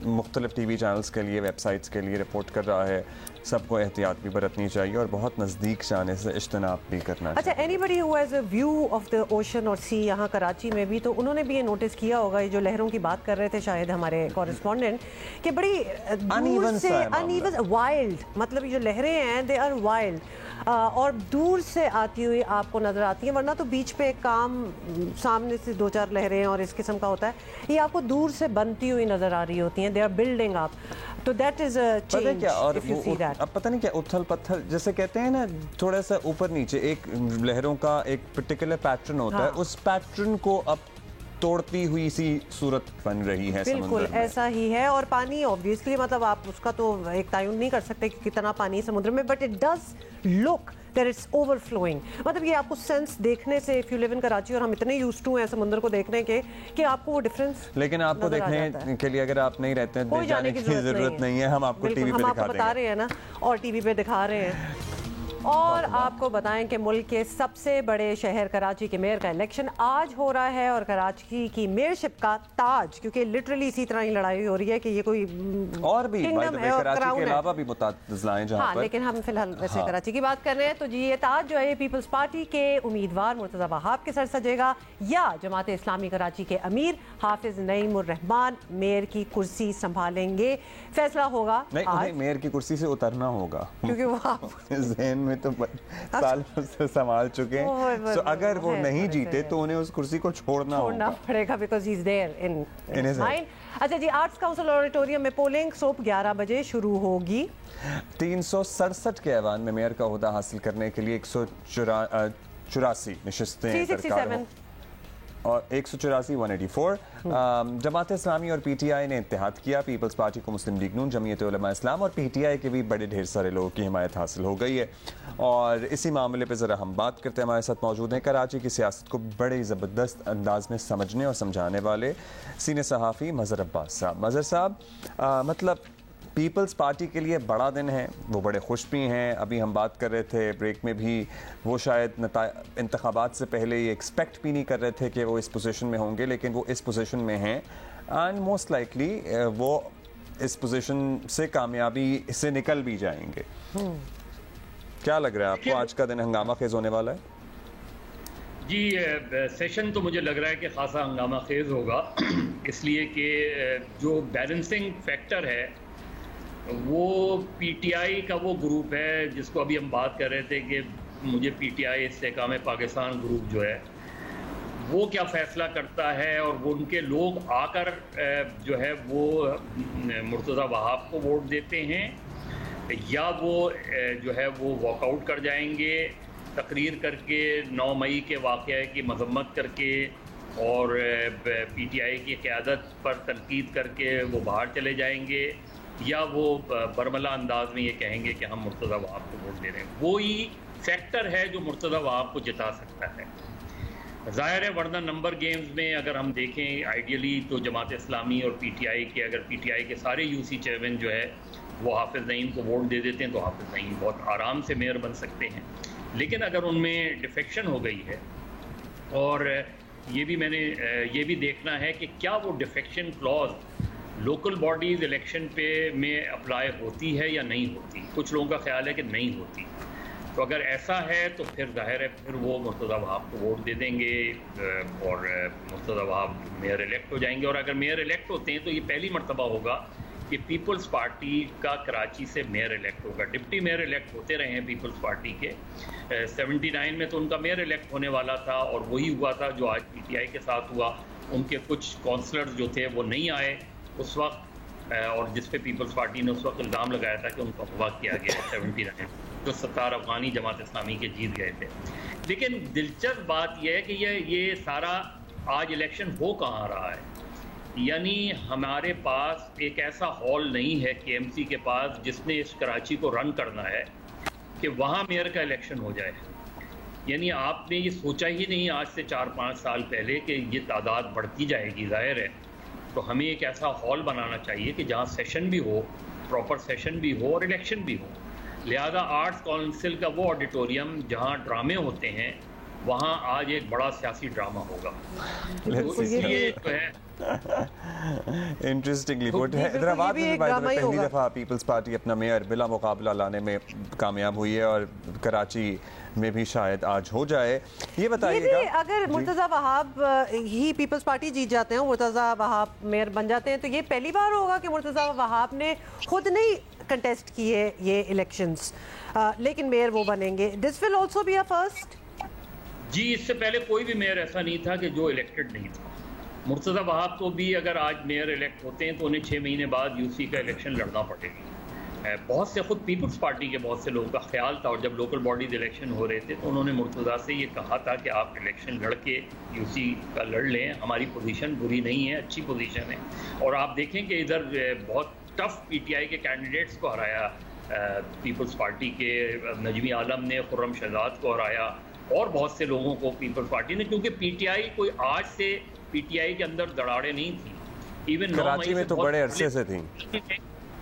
मुख्तलिफ टीवी चैनल्स के लिए, वेबसाइट्स के लिए रिपोर्ट कर रहा है, सबको एहतियात भी बरतनी चाहिए और बहुत नज़दीक जाने से इज्तनाब भी करना चाहिए। अच्छा, anybody who has a view of the ocean और सी, यहाँ कराची में भी, तो उन्होंने भी ये नोटिस किया होगा, ये जो लहरों की बात कर रहे थे शायद हमारे कॉरेस्पॉन्डेंट, कि बड़ी दूर से अनइवन, वाइल्ड, मतलब ये जो लहरें हैं दे आर वाइल्ड, और दूर से आती हुई आपको नज़र आती हैं। वरना तो बीच पे काम सामने से 2-4 लहरें और इस किस्म का होता है, ये आपको दूर से बनती हुई नज़र आ रही होती हैं। दे आर बिल्डिंग अप, तो that is a change if you see that. अब पता नहीं क्या उथल पत्थर जैसे कहते हैं ना, थोड़ा सा ऊपर नीचे एक लहरों का एक पर्टिकुलर पैटर्न होता है, उस पैटर्न को अब तोड़ती हुई सी सूरत बन रही है। बिल्कुल ऐसा ही है। और पानी ऑब्वियसली, मतलब आप उसका तो एक तयन नहीं कर सकते कि कितना पानी समुद्र में, but it does look that it's overflowing. मतलब ये आपको सेंस देखने से, if you live in Karachi और हम इतने यूज्ड टू हैं समुद्र को देखने के, कि आपको वो डिफरेंस, लेकिन आपको देखने के लिए अगर आप नहीं रहते हैं, जाने की जरूरत नहीं है। हम आपको टीवी पे बता रहे हैं ना, और टीवी पे दिखा रहे हैं। और आपको बताएं कि मुल्क के सबसे बड़े शहर कराची के मेयर का इलेक्शन आज हो रहा है, और कराची की मेयरशिप का ताज, क्योंकि लिटरली इसी तरह ही लड़ाई हो रही है कि ये कोई और भी किंगडम है, कराची के अलावा भी मुतअद्दिद हैं जहां पर, लेकिन हम फिलहाल वैसे कराची की बात कर रहे हैं। तो जी, ये ताज जो है पीपल्स पार्टी के उम्मीदवार मुर्तज़ा वहाब के सर सजेगा, या जमात इस्लामी कराची के अमीर हाफिज नईमुर रहमान मेयर की कुर्सी संभालेंगे। फैसला होगा नहीं, मेयर की कुर्सी से उतरना होगा, क्योंकि वो ज़हन में तो सालों से संभाल चुके हैं। तो अगर वो नहीं जीते तो उन्हें उस कुर्सी को छोड़ना पड़ेगा, because he is there in his mind. अच्छा जी, आर्ट्स काउंसिल ऑडिटोरियम में पोलिंग सुबह 11 बजे शुरू होगी। 367 के ऐवान में मेयर का ओहदा हासिल करने के लिए 184 नशिस्तें दरकार हों और 184 184। जमात इस्लामी और पीटीआई ने इत्तेहाद किया। पीपल्स पार्टी को मुस्लिम लीग नून, जमीयत उलमा इस्लाम और पीटीआई के भी बड़े ढेर सारे लोगों की हिमायत हासिल हो गई है। और इसी मामले पे ज़रा हम बात करते हैं। हमारे साथ मौजूद हैं कराची की सियासत को बड़े ज़बरदस्त अंदाज में समझने और समझाने वाले सीनियर सहाफ़ी मज़हर अब्बास साहब। मज़हर साहब, मतलब पीपल्स पार्टी के लिए बड़ा दिन है, वो बड़े खुश भी हैं। अभी हम बात कर रहे थे ब्रेक में भी, वो शायद इंतखाबात से पहले ये एक्सपेक्ट भी नहीं कर रहे थे कि वो इस पोजीशन में होंगे, लेकिन वो इस पोजीशन में हैं एंड मोस्ट लाइकली वो इस पोजीशन से कामयाबी से निकल भी जाएंगे। क्या लग रहा है आपको, आज का दिन हंगामा खेज होने वाला है? जी, सेशन तो मुझे लग रहा है कि खासा हंगामा खेज होगा, इसलिए कि जो बैलेंसिंग फैक्टर है वो पीटीआई का वो ग्रुप है जिसको अभी हम बात कर रहे थे कि मुझे पीटीआई इस्तेकाम पाकिस्तान ग्रुप जो है वो क्या फ़ैसला करता है, और वो उनके लोग आकर जो है वो मुर्तज़ा वहाब को वोट देते हैं या वो जो है वो वॉकआउट कर जाएंगे तकरीर करके 9 मई के वाक़ये की मजम्मत करके और पीटीआई की क़यादत पर तनकीद करके वो बाहर चले जाएंगे, या वो बरमला अंदाज में ये कहेंगे कि हम मुर्तज़ा वहाब को वोट दे रहे हैं। वो ही फैक्टर है जो मुर्तज़ा वहाब को जिता सकता है। ज़ाहिर है, वरना नंबर गेम्स में अगर हम देखें आइडियली तो जमात इस्लामी और पीटीआई के, अगर पीटीआई के सारे यूसी चेयरमैन जो है वो हाफिज़ नईम को वोट दे देते हैं तो हाफिज़ नईम बहुत आराम से मेयर बन सकते हैं। लेकिन अगर उनमें डिफेक्शन हो गई है, और ये भी मैंने ये भी देखना है कि क्या वो defection clause local bodies election पे में अप्लाई होती है या नहीं होती। कुछ लोगों का ख्याल है कि नहीं होती, तो अगर ऐसा है तो फिर जाहिर है फिर वो मुर्तज़ा वहाब को वोट दे देंगे और मुर्तज़ा वहाब मेयर इलेक्ट हो जाएंगे। और अगर मेयर इलेक्ट होते हैं तो ये पहली मरतबा होगा कि पीपल्स पार्टी का कराची से मेयर इलेक्ट होगा। डिप्टी मेयर इलेक्ट होते रहे हैं पीपल्स पार्टी के, 79 में तो उनका मेयर इलेक्ट होने वाला था और वही हुआ था जो आज पीटीआई के साथ हुआ। उनके कुछ काउंसलर्स जो थे वो नहीं आए उस वक्त, और जिस पे पीपल्स पार्टी ने उस वक्त इल्ज़ाम लगाया था कि उनको अगवा किया गया 79 जो 70 अफगानी जमात इस्लामी के जीत गए थे। लेकिन दिलचस्प बात यह है कि ये सारा आज इलेक्शन हो कहाँ रहा है, यानी हमारे पास एक ऐसा हॉल नहीं है केएमसी के पास जिसने इस कराची को रन करना है कि वहाँ मेयर का इलेक्शन हो जाए। यानी आपने ये सोचा ही नहीं आज से 4-5 साल पहले कि ये तादाद बढ़ती जाएगी। ज़ाहिर है तो हमें एक ऐसा हॉल बनाना चाहिए कि जहाँ सेशन भी हो, प्रॉपर सेशन भी हो और इलेक्शन भी हो। लिहाजा आर्ट्स काउंसिल का वो ऑडिटोरियम जहाँ ड्रामे होते हैं वहाँ आज एक बड़ा सियासी ड्रामा होगा। तो इसलिए जो है इंटरेस्टिंगली पुट है। हैदराबाद में पहली दफा पीपल्स पार्टी अपना मेयर बिला मुकाबला लाने में कामयाब हुई है और कराची में भी शायद आज हो जाए। ये बताइएगा, अगर मुर्तज़ा वहाब ही पीपल्स पार्टी जीत जाते हैं, मुर्तज़ा वहाब मेयर बन जाते हैं, तो ये पहली बार होगा कि मुर्तज़ा वहाब ने खुद नहीं कंटेस्ट किए ये इलेक्शंस, लेकिन मेयर वो बनेंगे। This will also be a first. जी, इससे पहले कोई भी मेयर ऐसा नहीं था कि जो इलेक्टेड नहीं था। मुर्तज़ा वहाब को भी अगर आज मेयर इलेक्ट होते हैं तो उन्हें 6 महीने बाद यूसी का इलेक्शन लड़ना पड़ेगा। बहुत से खुद पीपल्स पार्टी के बहुत से लोगों का ख्याल था, और जब लोकल बॉडीज इलेक्शन हो रहे थे तो उन्होंने मुर्तज़ा से ये कहा था कि आप इलेक्शन लड़ के यूसी का लड़ लें, हमारी पोजीशन बुरी नहीं है, अच्छी पोजीशन है। और आप देखें कि इधर बहुत टफ पीटीआई के कैंडिडेट्स को हराया, पीपल्स पार्टी के नजमी आलम ने खुर्रम शहजाद को हराया और बहुत से लोगों को पीपल्स पार्टी ने, क्योंकि पीटीआई कोई आज से पीटीआई के अंदर दराड़े नहीं थी। इवन कराची में तो बड़े अरसे से थी।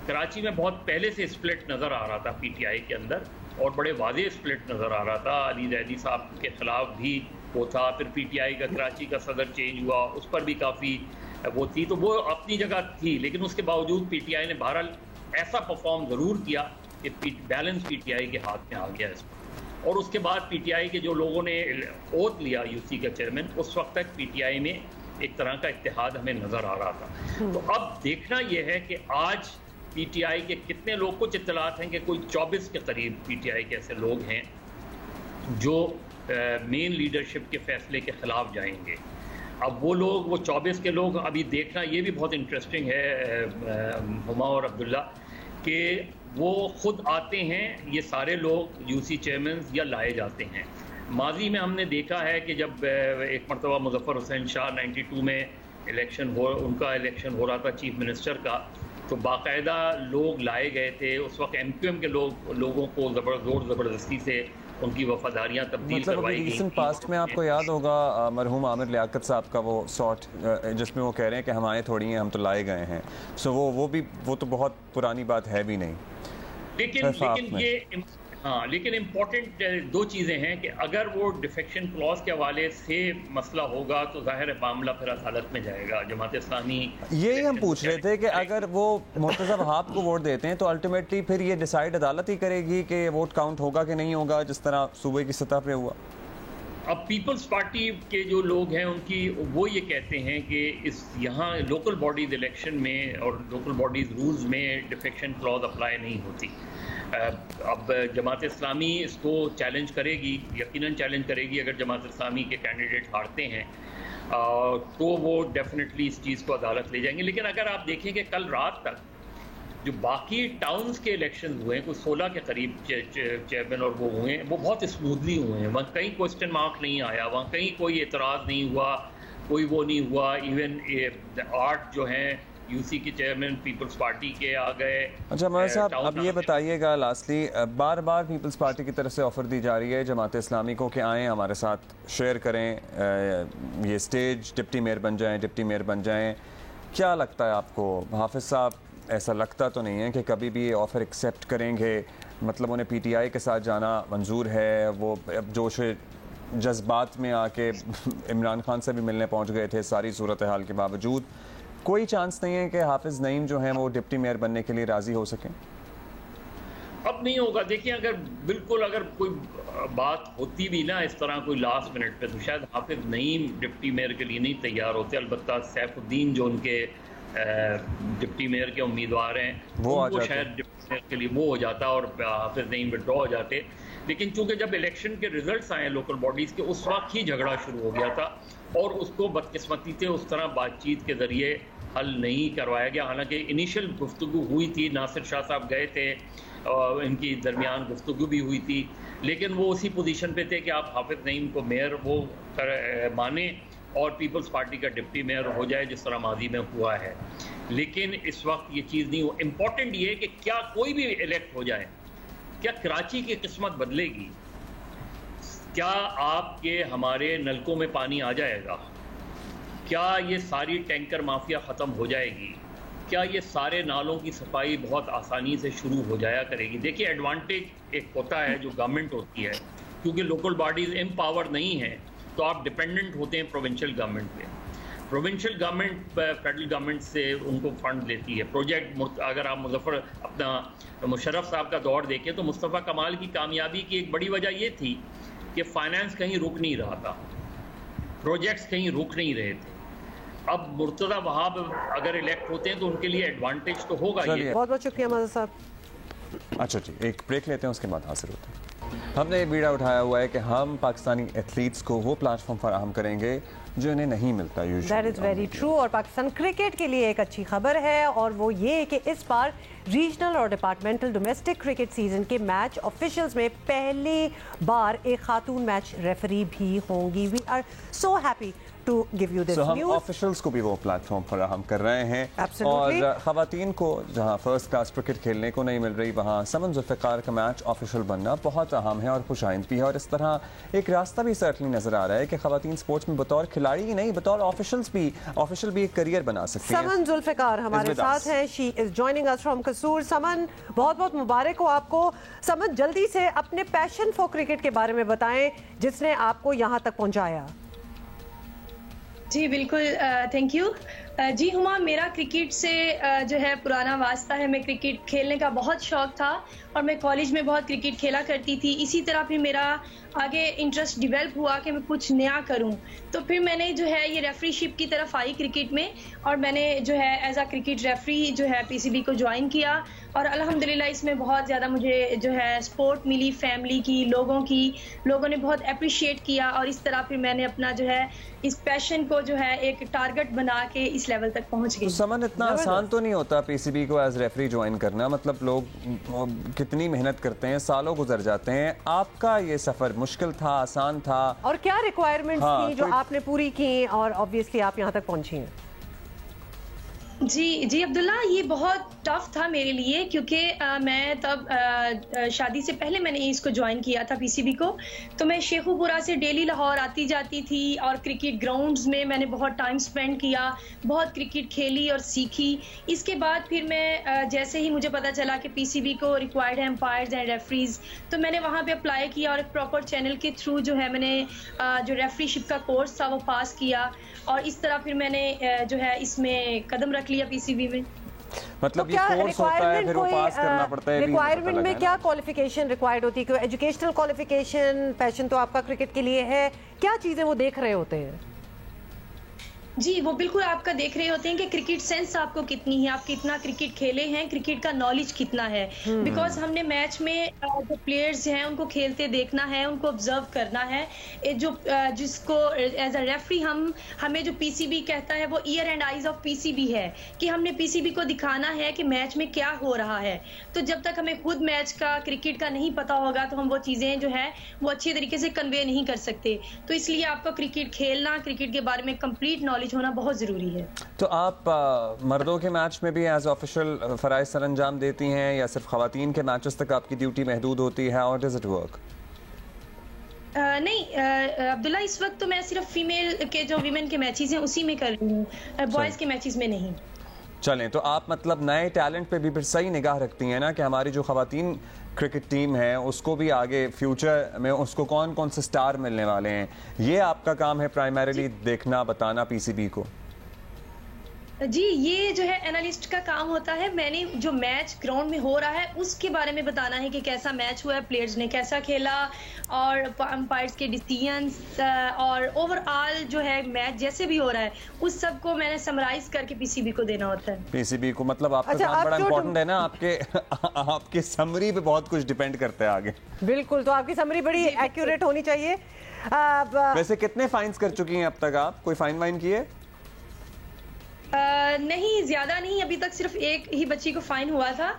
कराची में बहुत पहले से स्प्लिट नज़र आ रहा था पीटीआई के अंदर, और बड़े वाज़ेह स्प्लिट नज़र आ रहा था। अली ज़ैदी साहब के ख़िलाफ़ भी वो था, फिर पीटीआई का कराची का सदर चेंज हुआ, उस पर भी काफ़ी वो थी, तो वो अपनी जगह थी। लेकिन उसके बावजूद पीटीआई ने बहरहाल ऐसा परफॉर्म ज़रूर किया कि बैलेंस पीटीआई के हाथ में आ गया इस पर। और उसके बाद पीटीआई के जो लोगों ने ओथ लिया यूसी का चेयरमैन, उस वक्त तक पीटीआई में एक तरह का इत्तेहाद हमें नज़र आ रहा था। तो अब देखना यह है कि आज पीटीआई के कितने लोग, कुछ इत्तलात हैं कि कोई 24 के करीब पीटीआई के ऐसे लोग हैं जो मेन लीडरशिप के फैसले के ख़िलाफ़ जाएंगे। अब वो लोग, वो 24 के लोग अभी देखना, ये भी बहुत इंटरेस्टिंग है हुमा और अब्दुल्ला, कि वो खुद आते हैं, ये सारे लोग यूसी चेयरमैन या लाए जाते हैं। माजी में हमने देखा है कि जब एक मरतबा मुजफ्फर हुसैन शाह 92 में उनका इलेक्शन हो रहा था चीफ मिनिस्टर का, तो बाकायदा लोग लाए गए थे। उस वक्त MQM के लोगों को ज़बरदस्ती से उनकी वफादारियाँ तब्दील करवाई गई। रिसेंट पास्ट में आपको याद होगा मरहूम आमिर लियाकत साहब का वो शॉट जिसमें वो कह रहे हैं कि हमारे थोड़ी हैं, हम तो लाए गए हैं। सो वो तो बहुत पुरानी बात है भी नहीं। लेकिन इम्पोर्टेंट दो चीज़ें हैं कि अगर वो डिफेक्शन क्लॉज के हवाले से मसला होगा तो ज़ाहिर है मामला फिर अदालत में जाएगा। जमात इस्लामी, यही हम पूछ रहे थे कि अगर वो मुर्तज़ा वहाब को वोट देते हैं तो अल्टीमेटली फिर ये डिसाइड अदालत ही करेगी कि वोट काउंट होगा कि नहीं होगा, जिस तरह सूबे की सतह पे हुआ। अब पीपल्स पार्टी के जो लोग हैं उनकी वो ये कहते हैं कि यहाँ लोकल बॉडीज़ इलेक्शन में और लोकल बॉडीज़ रूल्स में डिफेक्शन क्लॉज अप्लाई नहीं होती। अब जमात इस्लामी इसको चैलेंज करेगी, यकीनन चैलेंज करेगी। अगर जमात इस्लामी के कैंडिडेट हारते हैं तो वो डेफिनेटली इस चीज़ को अदालत ले जाएंगे। लेकिन अगर आप देखें कि कल रात तक जो बाकी टाउन्स के इलेक्शन हुए हैं, कुछ 16 के करीब चेयरमैन और वो हुए हैं, वो बहुत स्मूथली हुए हैं। वहाँ कहीं क्वेश्चन मार्क नहीं आया, वहाँ कहीं कोई एतराज़ नहीं हुआ, कोई वो नहीं हुआ। इवन 8 जो हैं यूसी के चेयरमैन पीपल्स पार्टी के आ गए। अच्छा मगर साहब, अब ये बताइएगा लास्टली, बार बार पीपल्स पार्टी की तरफ से ऑफ़र दी जा रही है जमात इस्लामी को कि आएँ हमारे साथ शेयर करें, ये स्टेज, डिप्टी मेयर बन जाएं, डिप्टी मेयर बन जाएं। क्या लगता है आपको हाफिज़ साहब, ऐसा लगता तो नहीं है कि कभी भी ये ऑफ़र एक्सेप्ट करेंगे? मतलब उन्हें PTI के साथ जाना मंजूर है, वो अब जोश जज्बात में आके इमरान खान से भी मिलने पहुंच गए थे सारी सूरत हाल के बावजूद। कोई चांस नहीं है कि हाफिज़ नईम जो हैं वो डिप्टी मेयर बनने के लिए राज़ी हो सकें? अब नहीं होगा। देखिए, अगर कोई बात होती भी ना इस तरह कोई लास्ट मिनट पे, तो शायद हाफिज़ नईम डिप्टी मेयर के लिए नहीं तैयार होते। अलबत्ता सैफुद्दीन जो उनके डिप्टी मेयर के उम्मीदवार हैं वो शायद डिप्टी मेयर के लिए वो हो जाता और हाफिज़ नईम विड्रॉ हो जाते। लेकिन चूंकि जब इलेक्शन के रिजल्ट्स आए लोकल बॉडीज़ के, उस वक्त ही झगड़ा शुरू हो गया था और उसको बदकिस्मती से उस तरह बातचीत के ज़रिए हल नहीं करवाया गया। हालांकि इनिशियल गुफ्तगू हुई थी, नासिर शाह साहब गए थे, इनकी दरमियान गुफ्तगू भी हुई थी, लेकिन वो उसी पोजीशन पे थे कि आप हाफिज़ नईम को मेयर वो माने और पीपल्स पार्टी का डिप्टी मेयर हो जाए, जिस तरह माजी में हुआ है। लेकिन इस वक्त ये चीज़ नहीं हो। इम्पॉर्टेंट ये है कि क्या कोई भी इलेक्ट हो जाए, क्या कराची की किस्मत बदलेगी? क्या आपके हमारे नलकों में पानी आ जाएगा? क्या ये सारी टैंकर माफिया ख़त्म हो जाएगी? क्या ये सारे नालों की सफाई बहुत आसानी से शुरू हो जाया करेगी? देखिए, एडवांटेज एक होता है जो गवर्नमेंट होती है, क्योंकि लोकल बॉडीज़ एम्पावर नहीं हैं तो आप डिपेंडेंट होते हैं प्रोविंशियल गवर्नमेंट पे। प्रोविंशियल गवर्नमेंट फेडरल गवर्नमेंट से उनको फंड लेती है। प्रोजेक्ट, अगर आप मुजफ्फर अपना मुशर्रफ साहब का दौर देखें तो मुस्तफ़ा कमाल की कामयाबी की एक बड़ी वजह ये थी कि फाइनेंस कहीं रुक नहीं रहा था, प्रोजेक्ट्स कहीं रुक नहीं रहे थे। अब मुर्तज़ा वहाब अगर इलेक्ट होते हैं तो उनके लिए एडवांटेज तो होगा। ये बहुत बहुत शुक्रिया माज़ा साहब। अच्छा जी, एक ब्रेक लेते हैं, उसके बाद हासिल होते हैं। हमने ये बीड़ा उठाया हुआ है कि हम पाकिस्तानी एथलीट्स को वो प्लेटफॉर्म फराहम करेंगे जो इन्हें नहीं मिलता usually. That is very true. और पाकिस्तान क्रिकेट के लिए एक अच्छी खबर है, और वो ये कि इस बार रीजनल और डिपार्टमेंटल डोमेस्टिक क्रिकेट सीजन के मैच ऑफिशियल्स में पहली बार एक खातून मैच रेफरी भी होंगी। We are so happy to give you this हम news. ऑफिशियल्स को भी वो प्लेटफॉर्म फराहम कर रहे हैं। Absolutely. और खवातीन को जहां फर्स्ट क्लास क्रिकेट खेलने को नहीं मिल रही, वहां समन जुल्फ़िकार का मैच ऑफिशियल बनना बहुत अहम है और खुशाइंद भी है। और इस तरह एक रास्ता भी सर्टली नजर आ रहा है कि खवातीन स्पोर्ट्स में बतौर खिलाड़ी ही नहीं, बतौर ऑफिशियल भी एक करियर बना सकती हैं। समन जुल्फ़िकार हमारे साथ हैं। She is joining us from कसूर। समन, बहुत बहुत मुबारक हो आपको। समन, जल्दी से अपने पैशन फॉर क्रिकेट के बारे में बताएं जिसने आपको यहाँ तक पहुँचाया। जी बिल्कुल, थैंक यू। جی ہما، میرا کرکٹ سے جو ہے پرانا واسطہ ہے. میں کرکٹ کھیلنے کا بہت شوق تھا اور میں کالج میں بہت کرکٹ کھیلا کرتی تھی. اسی طرح پھر میرا آگے انٹرسٹ ڈیولپ ہوا کہ میں کچھ نیا کروں. تو پھر میں نے جو ہے یہ ریفری شپ کی طرف آئی کرکٹ میں، اور میں نے جو ہے ایز اے کرکٹ ریفری جو ہے پی سی بی کو جوائن کیا. اور الحمدللہ اس میں بہت زیادہ مجھے جو ہے سپورٹ ملی، فیملی کی، لوگوں نے بہت اپریشیٹ کیا. اور اس طرح پھر میں نے اپنا جو ہے اس پیشن کو جو ہے ایک ٹارگٹ بنا کے اس لیول تک پہنچ گئی. سمن، اتنا آسان تو نہیں ہوتا پی سی بی کو ایز ریفری جوائن کرنا. مطلب لوگ کتنی محنت کرتے ہیں، سالوں گزر جاتے ہیں. آپ کا یہ سفر مشکل تھا، آسان تھا؟ اور کیا ریکوائرمنٹس تھی جو آپ نے پوری کی اور آبویسلی آپ یہاں تک پہنچی ہیں؟ جی عبداللہ، یہ بہت ٹف تھا میرے لیے، کیونکہ میں تب شادی سے پہلے میں نے اس کو جوائن کیا تھا پی سی بی کو. تو میں شیخو پورہ سے ڈیلی لاہور آتی جاتی تھی اور کرکٹ گراؤنڈز میں نے بہت ٹائم سپینڈ کیا، بہت کرکٹ کھیلی اور سیکھی. اس کے بعد پھر میں جیسے ہی مجھے پتا چلا کہ پی سی بی کو ریکوائرڈ ہے امپائرز اینڈ ریفریز، تو میں نے وہاں پہ اپلائی کیا اور ایک پراپر چینل کے تھرو جو ہے میں نے جو ریفری شپ کا کورس تھا وہ پاس کیا. اور اس طرح پھر میں نے جو ہے اس میں قدم رکھ لیا پی سی بی میں. مطلب یہ کورس ہوتا ہے، پھر وہ پاس کرنا پڑتا ہے. ریکوائرمنٹ میں کیا کوالیفیکیشن ریکوائرڈ ہوتی ہے؟ ایجوکیشنل کوالیفیکیشن، پیشن تو آپ کا کرکٹ کے لیے ہے، کیا چیزیں وہ دیکھ رہے ہوتے ہیں؟ جی وہ بالکل آپ کا دیکھ رہے ہوتے ہیں کہ کرکٹ سینس آپ کو کتنی ہے، آپ کتنا کرکٹ کھیلے ہیں، کرکٹ کا نالج کتنا ہے. بیکاز ہم نے میچ میں جو پلیئرز ہیں ان کو کھیلتے دیکھنا ہے، ان کو آبزرو کرنا ہے. جو جس کو ایز اے ریفری ہمیں جو پی سی بی کہتا ہے وہ ear and eyes of P C B ہے، کہ ہم نے پی سی بی کو دکھانا ہے کہ میچ میں کیا ہو رہا ہے. تو جب تک ہمیں خود میچ کا، کرکٹ کا نہیں پتا ہوگا تو ہم وہ چیزیں جو ہے وہ اچھے طریقے سے کنوے نہیں کر سکتے. تو اس لیے آپ کو کرکٹ کھیلنا، کرکٹ کے بارے میں کمپلیٹ نالج ہونا بہت ضروری ہے. تو آپ مردوں کے میچ میں بھی ایز آفیشل فرائض سر انجام دیتی ہیں یا صرف خواتین کے میچز تک آپ کی ڈیوٹی محدود ہوتی ہے؟ اور ڈز اٹ ورک؟ نہیں عبداللہ، اس وقت تو میں صرف فیمیل کے جو ویمن کے میچز ہیں اسی میں کر رہی ہوں، بوائز کے میچز میں نہیں. چلیں، تو آپ مطلب نئے ٹیلنٹ پہ بھی پھر صحیح نگاہ رکھتی ہیں نا، کہ ہماری جو خواتین کرکٹ ٹیم ہے اس کو بھی آگے فیوچر میں اس کو کون سے سٹار ملنے والے ہیں، یہ آپ کا کام ہے پرائمریلی دیکھنا، بتانا پی سی بی کو؟ جی یہ جو ہے اینالسٹ کا کام ہوتا ہے. میں نے جو میچ گراؤنڈ میں ہو رہا ہے اس کے بارے میں بتانا ہے کہ کیسا میچ ہوا ہے، پلیئرز نے کیسا کھیلا، اور امپائرز کے ڈیسیژنز، اور اوور آل جو ہے میچ جیسے بھی ہو رہا ہے اس سب کو میں نے سمرائز کر کے پی سی بی کو دینا ہوتا ہے. پی سی بی کو مطلب آپ کا کام بڑا امپورٹنٹ ہے نا، آپ کے سمری پہ بہت کچھ ڈیپینڈ کرتا ہے آگے. بالکل، تو آپ کی سمری بڑی ایکوریٹ ہونی چاہیے. ویسے کتنے فائنز کر چکی ہیں اب تک آپ؟ کوئی فائن وائن کیے؟ نہیں، زیادہ نہیں، ابھی تک صرف ایک ہی بچی کو فائن ہوا تھا.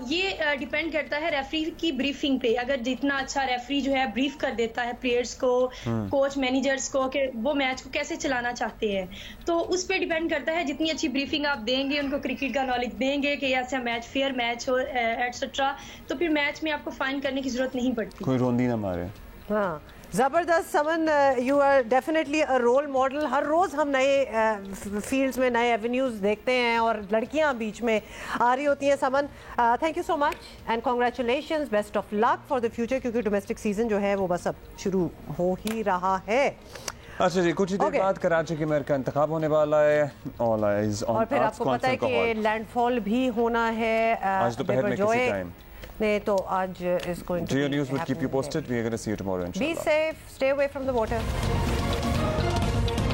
یہ ڈیپینڈ کرتا ہے ریفری کی بریفنگ پہ. اگر جتنا اچھا ریفری جو ہے بریف کر دیتا ہے پلیئرز کو، کوچ، مینیجرز کو کہ وہ میچ کو کیسے چلانا چاہتے ہیں، تو اس پہ ڈیپینڈ کرتا ہے. جتنی اچھی بریفنگ آپ دیں گے، ان کو کرکٹ کا نالج دیں گے کہ ایسا میچ فیئر میچ ہو ایٹسٹرا، تو پھر میچ میں آپ کو فائن کرنے کی ضرورت نہیں پڑتی. کوئی روندی نہ مارے. ہاں، زبردست. Suman, you are definitely a role model. ہر روز ہم نئے فیلڈز میں نئے ایونیوز دیکھتے ہیں اور لڑکیاں بیچ میں آ رہی ہوتی ہیں. Saman, thank you so much and congratulations, best of luck for the future, کیونکہ ڈومیسٹک سیزن جو ہے وہ بس اب شروع ہو ہی رہا ہے. اچھا جی، کچھ ہی دیر بعد کراچی کے میئر کا انتخاب ہونے والا ہے. اور پھر آپ کو پتہ ہے کہ لینڈ فال بھی ہونا ہے آج دوپہر میں کسی ٹائم. تو آج is going to be happening. Geo News will keep you posted. We are going to see you tomorrow, inshallah. Be safe, stay away from the water.